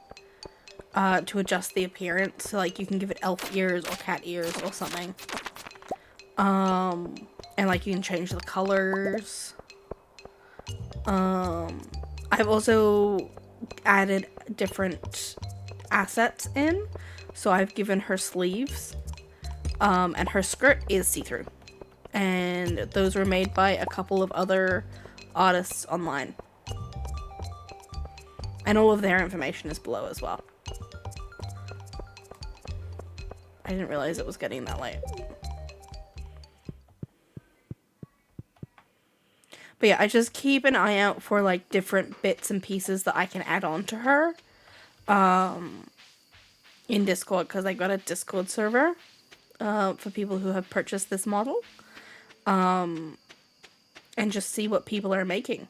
to adjust the appearance. So like you can give it elf ears or cat ears or something. And like you can change the colors. I've also added different assets in. So I've given her sleeves, and her skirt is see-through. And those were made by a couple of other artists online. And all of their information is below as well. didn't realize it was getting that late. But yeah, I just keep an eye out for like different bits and pieces that I can add on to her in Discord, because I got a Discord server for people who have purchased this model, and just see what people are making.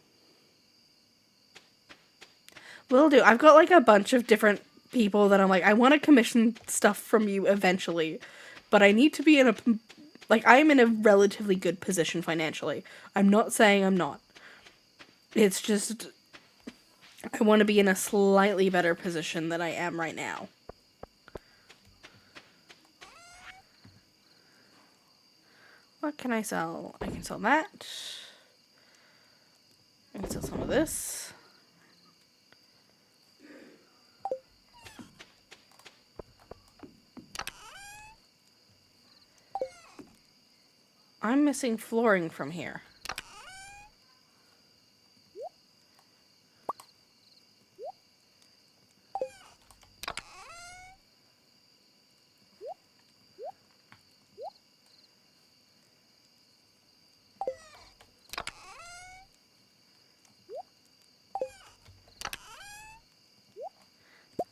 Will do. I've got like a bunch of different people that I'm like, I want to commission stuff from you eventually, but I need to be in a, like, I'm in a relatively good position financially. I'm not saying I'm not. It's just, I want to be in a slightly better position than I am right now. What can I sell? I can sell that. I can sell some of this. I'm missing flooring from here.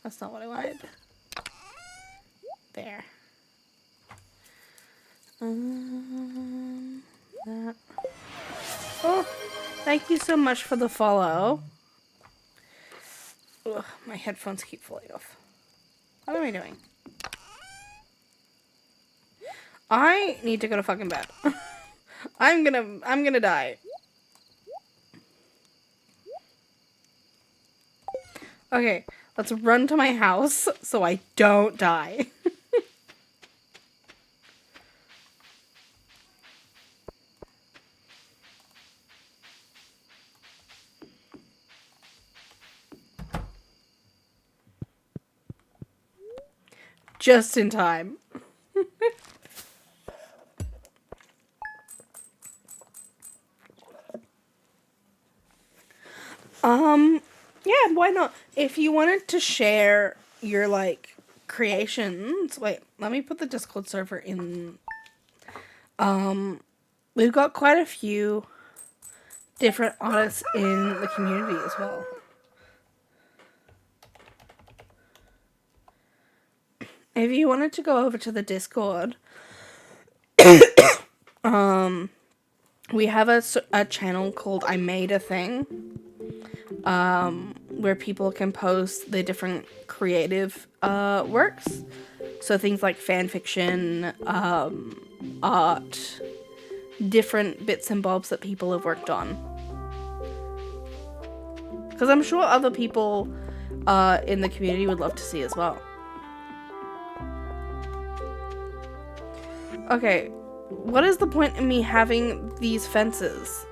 That's not what I wanted. There. That. Oh, thank you so much for the follow. Ugh, my headphones keep falling off. What am I doing? I need to go to fucking bed. I'm gonna die. Okay, let's run to my house so I don't die. Just in time. Yeah, why not? If you wanted to share your, like, creations... Wait, let me put the Discord server in... We've got quite a few different artists in the community as well. If you wanted to go over to the Discord... we have a channel called I Made a Thing, where people can post their different creative works. So things like fan fiction, art, different bits and bobs that people have worked on. Because I'm sure other people in the community would love to see as well. Okay, what is the point in me having these fences?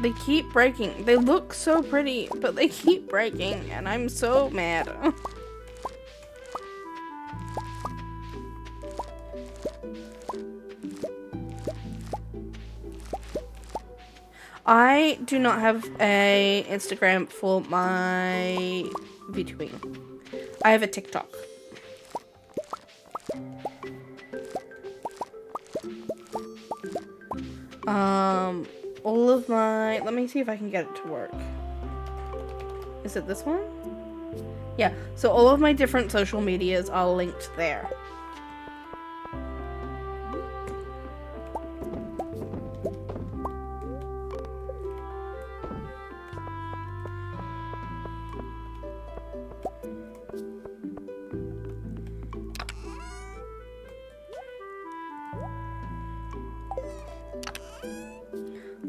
They keep breaking. They look so pretty, but they keep breaking, and I'm so mad. I do not have a Instagram for my VTubing. I have a TikTok. All of my... Let me see if I can get it to work. Is it this one? Yeah, so all of my different social medias are linked there.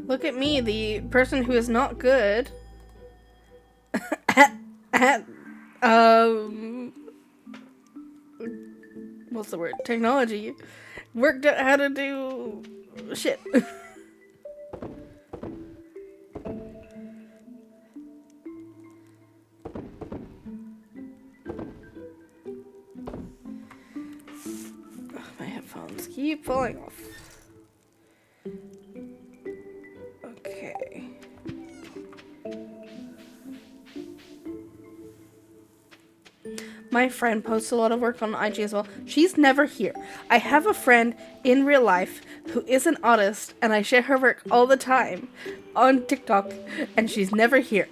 Look at me, the person who is not good at what's the word? Technology. Worked out how to do shit. My headphones keep falling off. Okay. My friend posts a lot of work on IG as well. She's never here. I have a friend in real life who is an artist, and I share her work all the time on TikTok, and she's never here.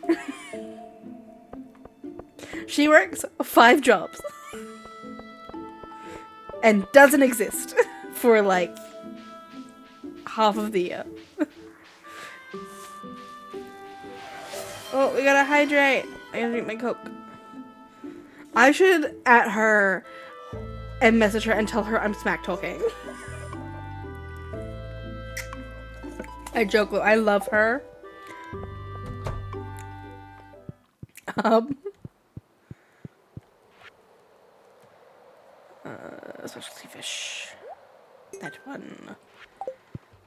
She works 5 jobs and doesn't exist for like half of the year. Oh, we gotta hydrate. I gotta drink my Coke. I should at her and message her and tell her I'm smack talking. I joke, I love her. Specialty fish. That one.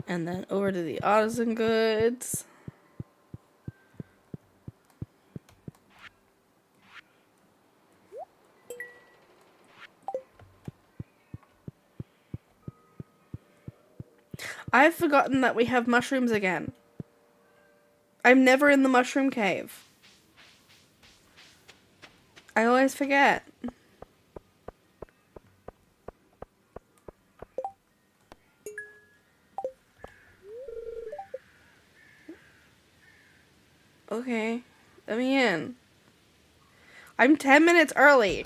And then over to the artisan goods. I've forgotten that we have mushrooms again. I'm never in the mushroom cave. I always forget. Okay, let me in. I'm 10 minutes early.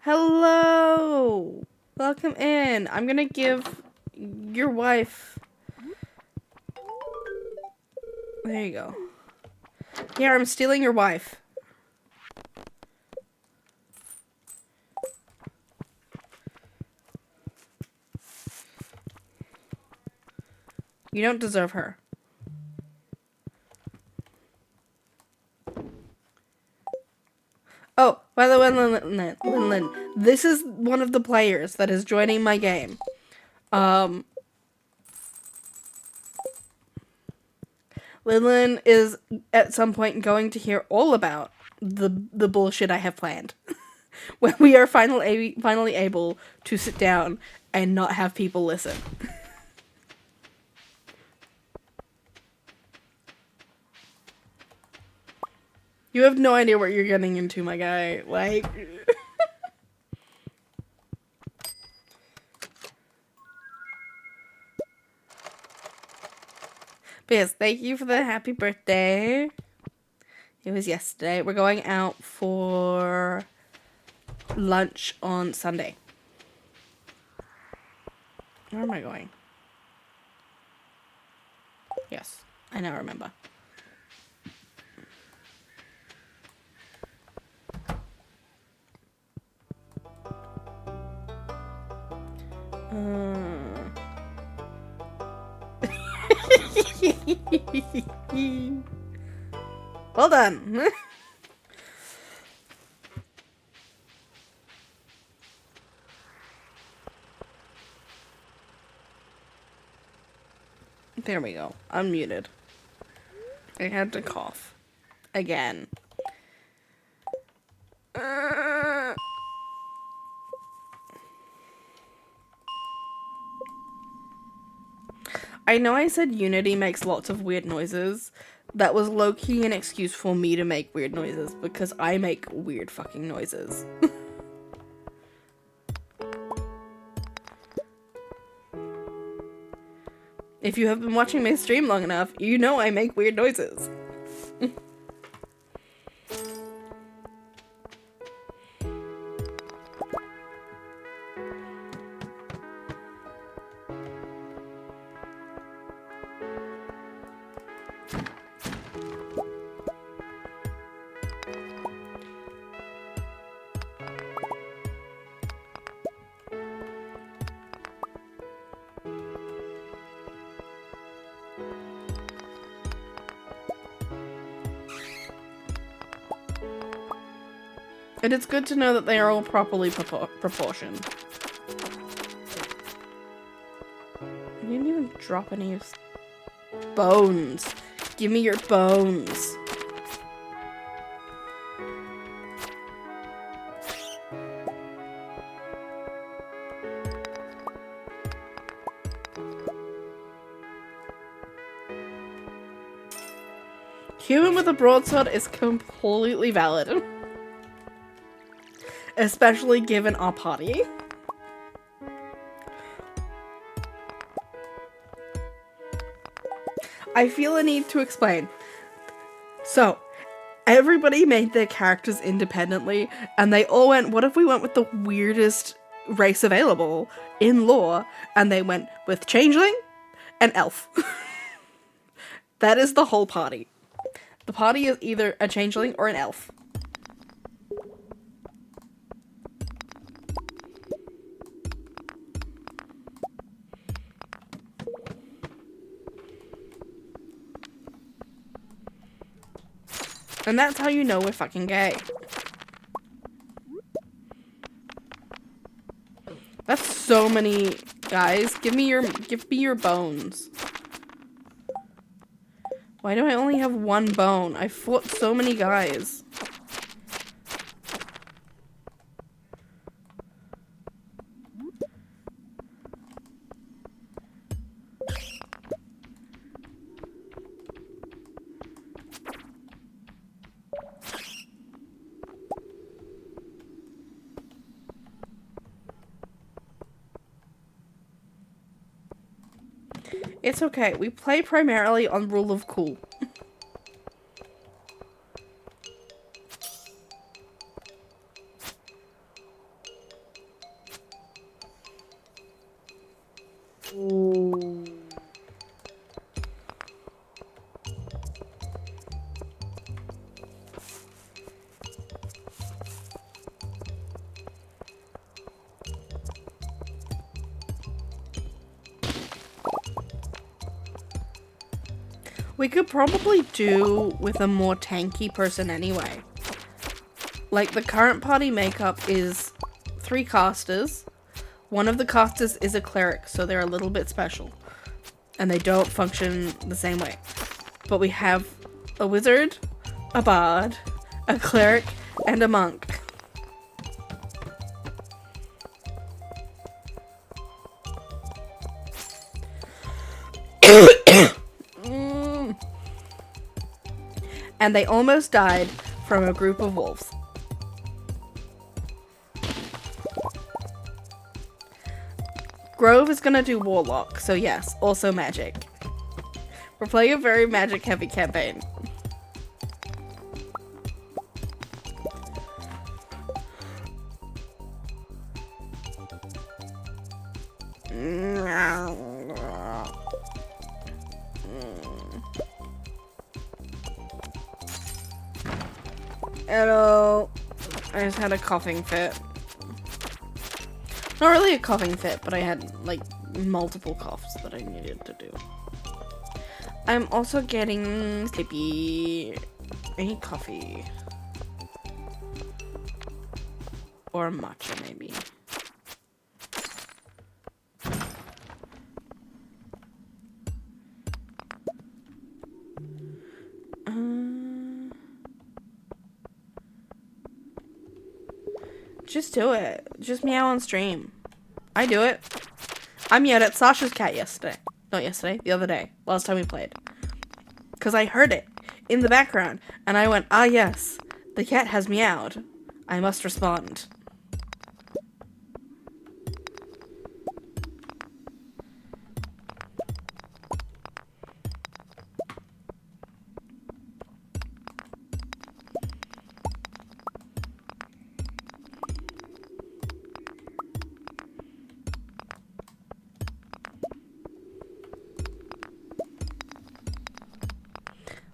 Hello. Welcome in. I'm gonna give your wife... There you go. Here, I'm stealing your wife. You don't deserve her. Oh, by the way, Lin, this is one of the players that is joining my game. Lin is at some point going to hear all about the bullshit I have planned. When we are finally able to sit down and not have people listen. You have no idea what you're getting into, my guy. Like... But yes, thank you for the happy birthday. It was yesterday. We're going out for lunch on Sunday. Where am I going? Yes, I now remember. Well done. There we go. Unmuted. I had to cough. Again. I know I said Unity makes lots of weird noises. That was low-key an excuse for me to make weird noises, because I make weird fucking noises. If you have been watching my stream long enough, you know I make weird noises. And it's good to know that they are all properly proportioned. You didn't even drop any of bones. Give me your bones. Human with a broadsword is completely valid. especially given our party. I feel a need to explain. So, everybody made their characters independently, and they all went, what if we went with the weirdest race available in lore? And they went with changeling and elf. That is the whole party. The party is either a changeling or an elf. And that's how you know we're fucking gay. That's so many guys. Give me your bones. Why do I only have one bone? I fought so many guys. It's okay. We play primarily on rule of cool. We could probably do with a more tanky person anyway. Like, the current party makeup is 3 casters. One of the casters is a cleric, so they're a little bit special. And they don't function the same way. But we have a wizard, a bard, a cleric, and a monk. And they almost died from a group of wolves. Grove is gonna do warlock, so yes, also magic. We're playing a very magic heavy campaign. Hello. I just had a coughing fit. Not really a coughing fit, but I had, like, multiple coughs that I needed to do. I'm also getting sleepy. I need coffee. Or matcha, maybe. Just do it. Just meow on stream. I do it. I meowed at Sasha's cat yesterday. Not yesterday, the other day. Last time we played. Because I heard it in the background. And I went, ah yes, the cat has meowed. I must respond.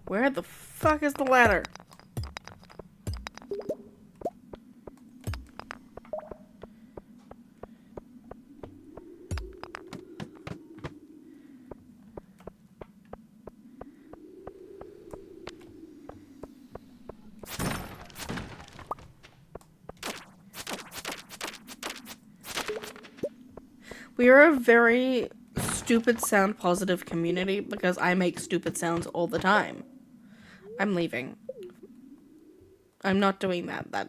Where the fuck is the ladder? We are a very stupid sound positive community because I make stupid sounds all the time. I'm leaving. I'm not doing that.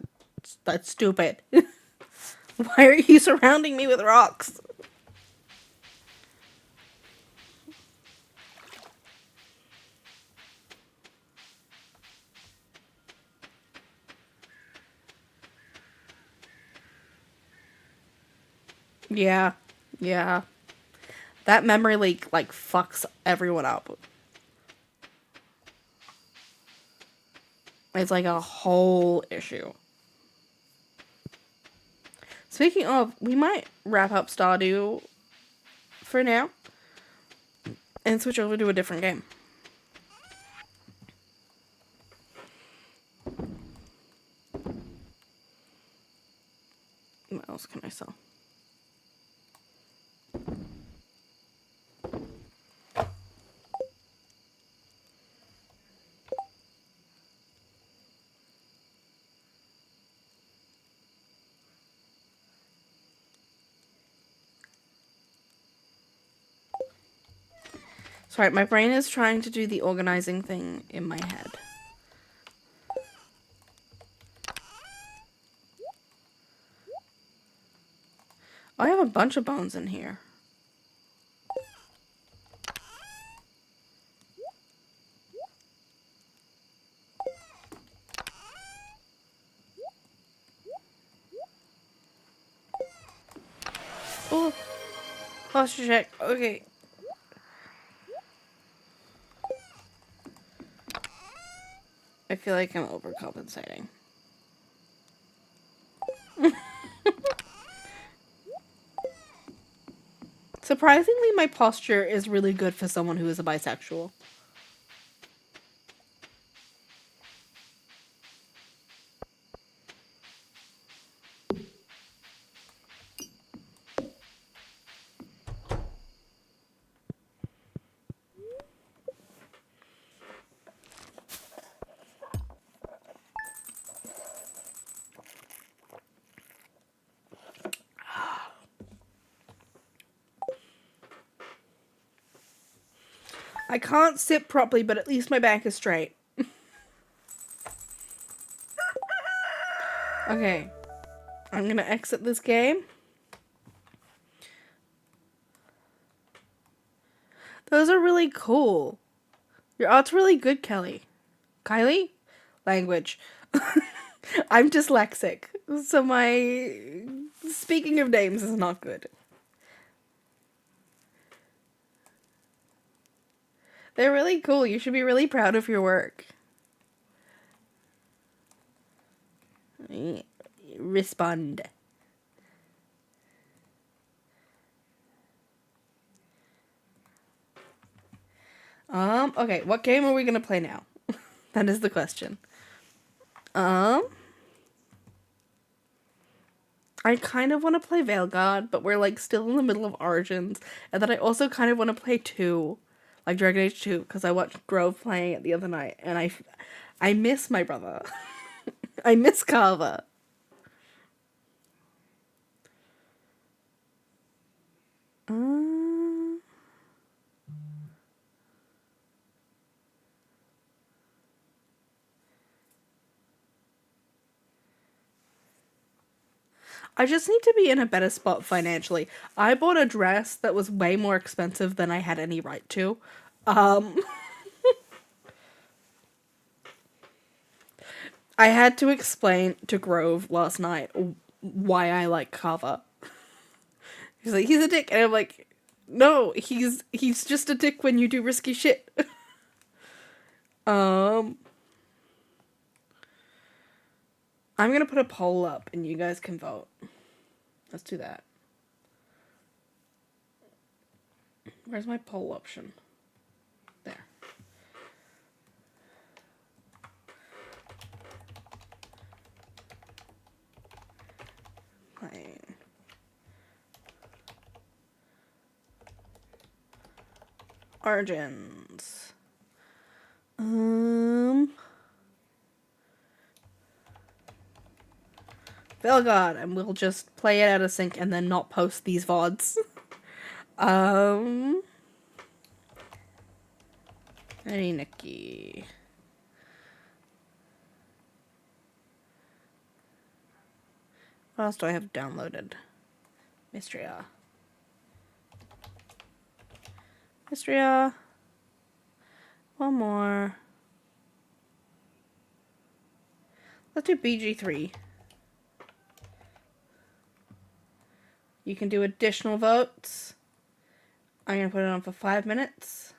That's stupid. Why are you surrounding me with rocks? Yeah. Yeah. That memory leak, like, fucks everyone up. It's like a whole issue. Speaking of, we might wrap up Stardew for now and switch over to a different game. What else can I sell? Sorry, my brain is trying to do the organizing thing in my head. I have a bunch of bones in here. Oh, posture check. Okay. I feel like I'm overcompensating. Surprisingly, my posture is really good for someone who is a bisexual. I can't sit properly, but at least my back is straight. Okay. I'm gonna exit this game. Those are really cool. Your art's really good, Kelly. Kylie? Language. I'm dyslexic, so my speaking of names is not good. They're really cool. You should be really proud of your work. Respond. Okay, what game are we gonna play now? That is the question. I kind of want to play Veilguard, but we're like still in the middle of Origins, and then I also kind of want to play 2, like Dragon Age 2, because I watched Grove playing it the other night, and I miss my brother. I miss Carver. I just need to be in a better spot financially. I bought a dress that was way more expensive than I had any right to. I had to explain to Grove last night why I like Carver. He's like, he's a dick, and I'm like, no, he's just a dick when you do risky shit. I'm gonna put a poll up, and you guys can vote. Let's do that. Where's my poll option? There. Playing. Origins. Veilguard, and we'll just play it out of sync and then not post these VODs. Hey, Nikki. What else do I have downloaded? Mystria. One more. Let's do BG3. You can do additional votes. I'm going to put it on for 5 minutes.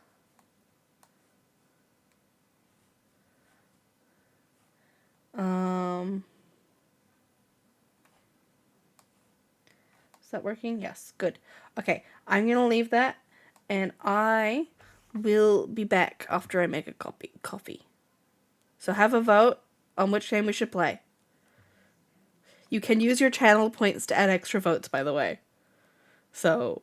Is that working? Yes, good. Okay, I'm going to leave that, and I will be back after I make a coffee. So have a vote on which game we should play. You can use your channel points to add extra votes, by the way. So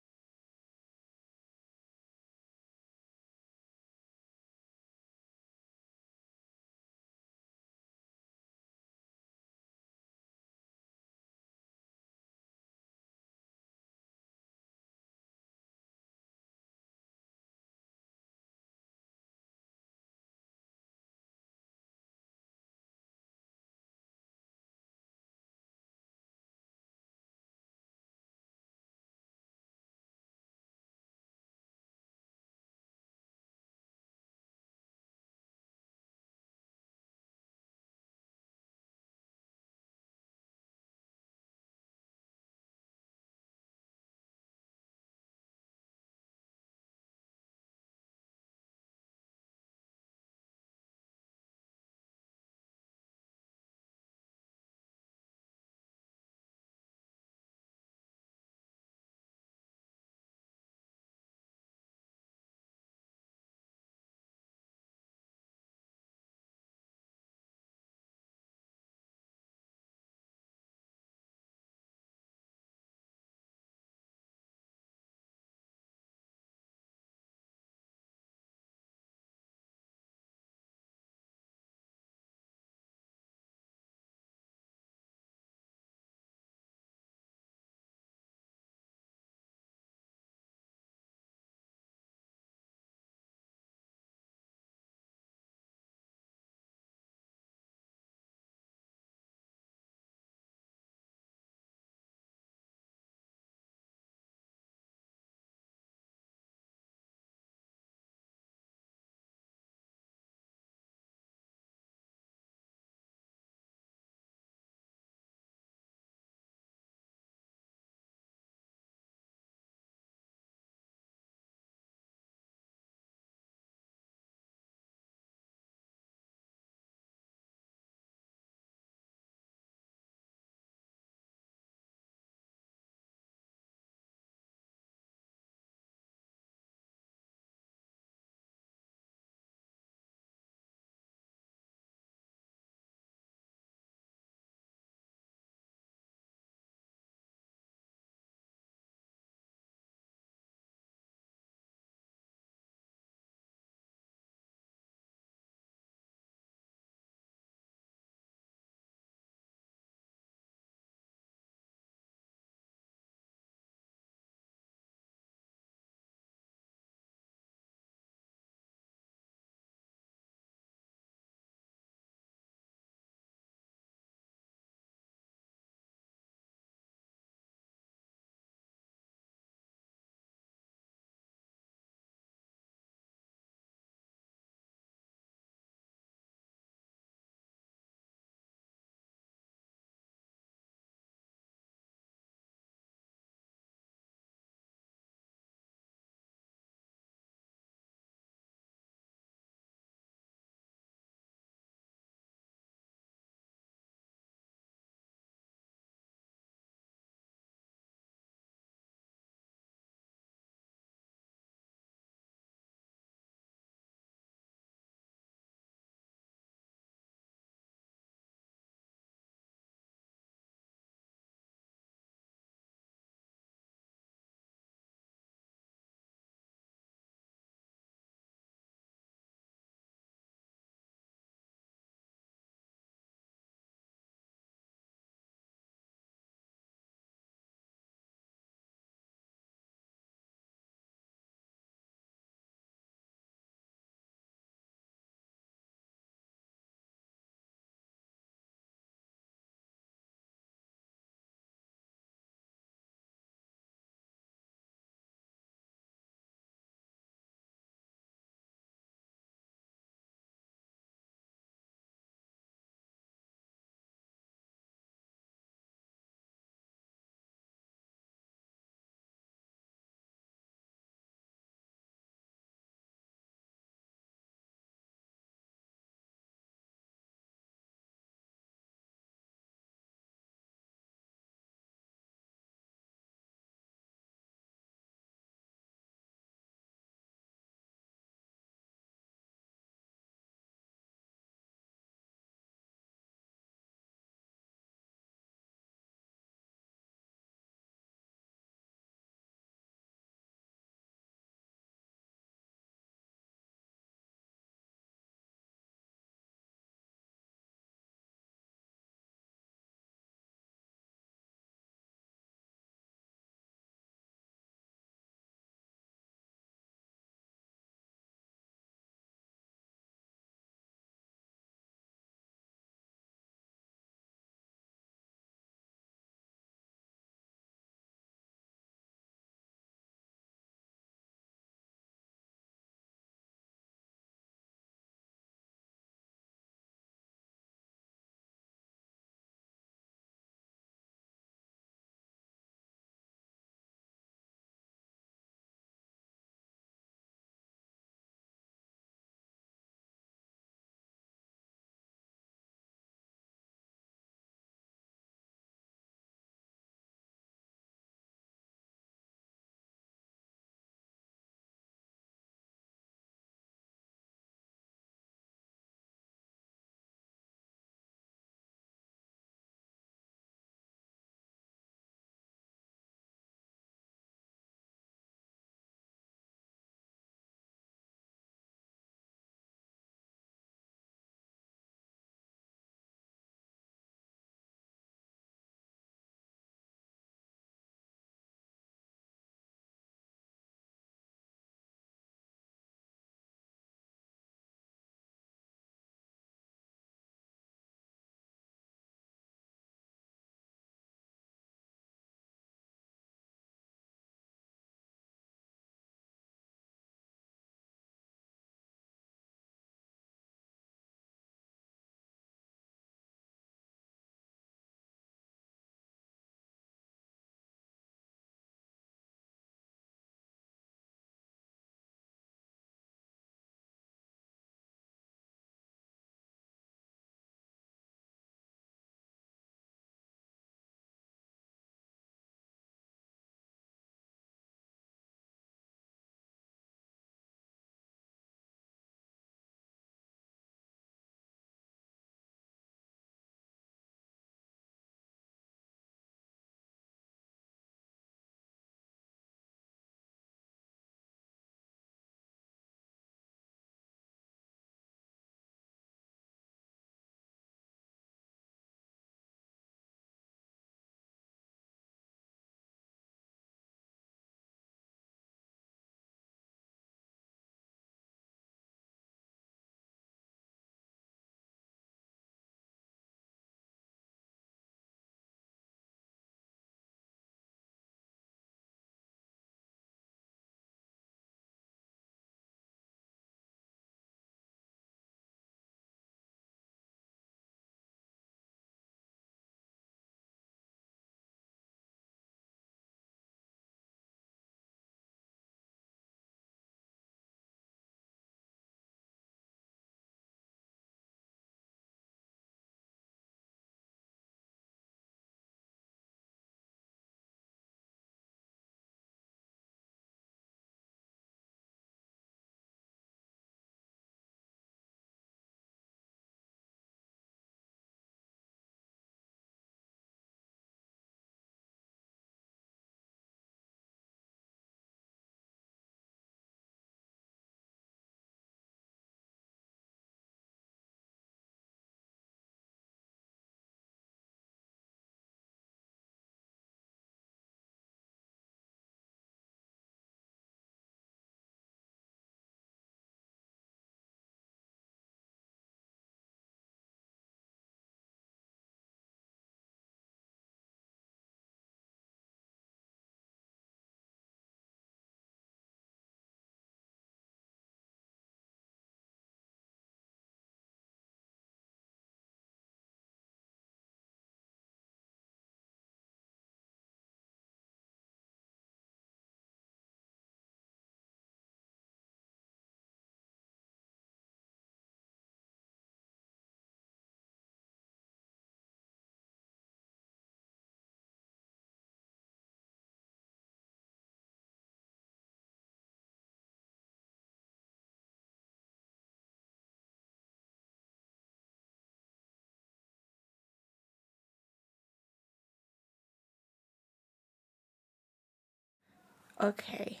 Okay.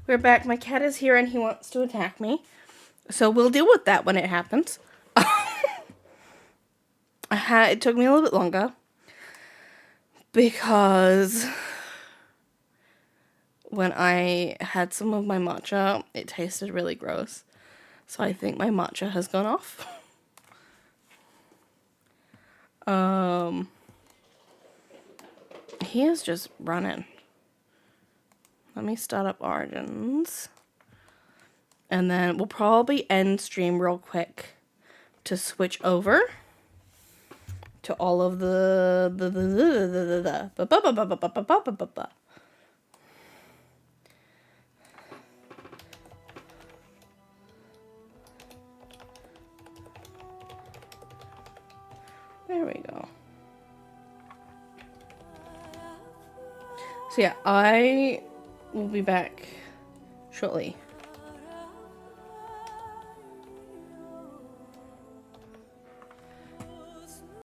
We're back. My cat is here and he wants to attack me. So we'll deal with that when it happens. It took me a little bit longer because when I had some of my matcha, it tasted really gross. So I think my matcha has gone off. He is just running. Let me start up Origins. And then we'll probably end stream real quick to switch over to all of the there we go. So yeah, I will be back shortly.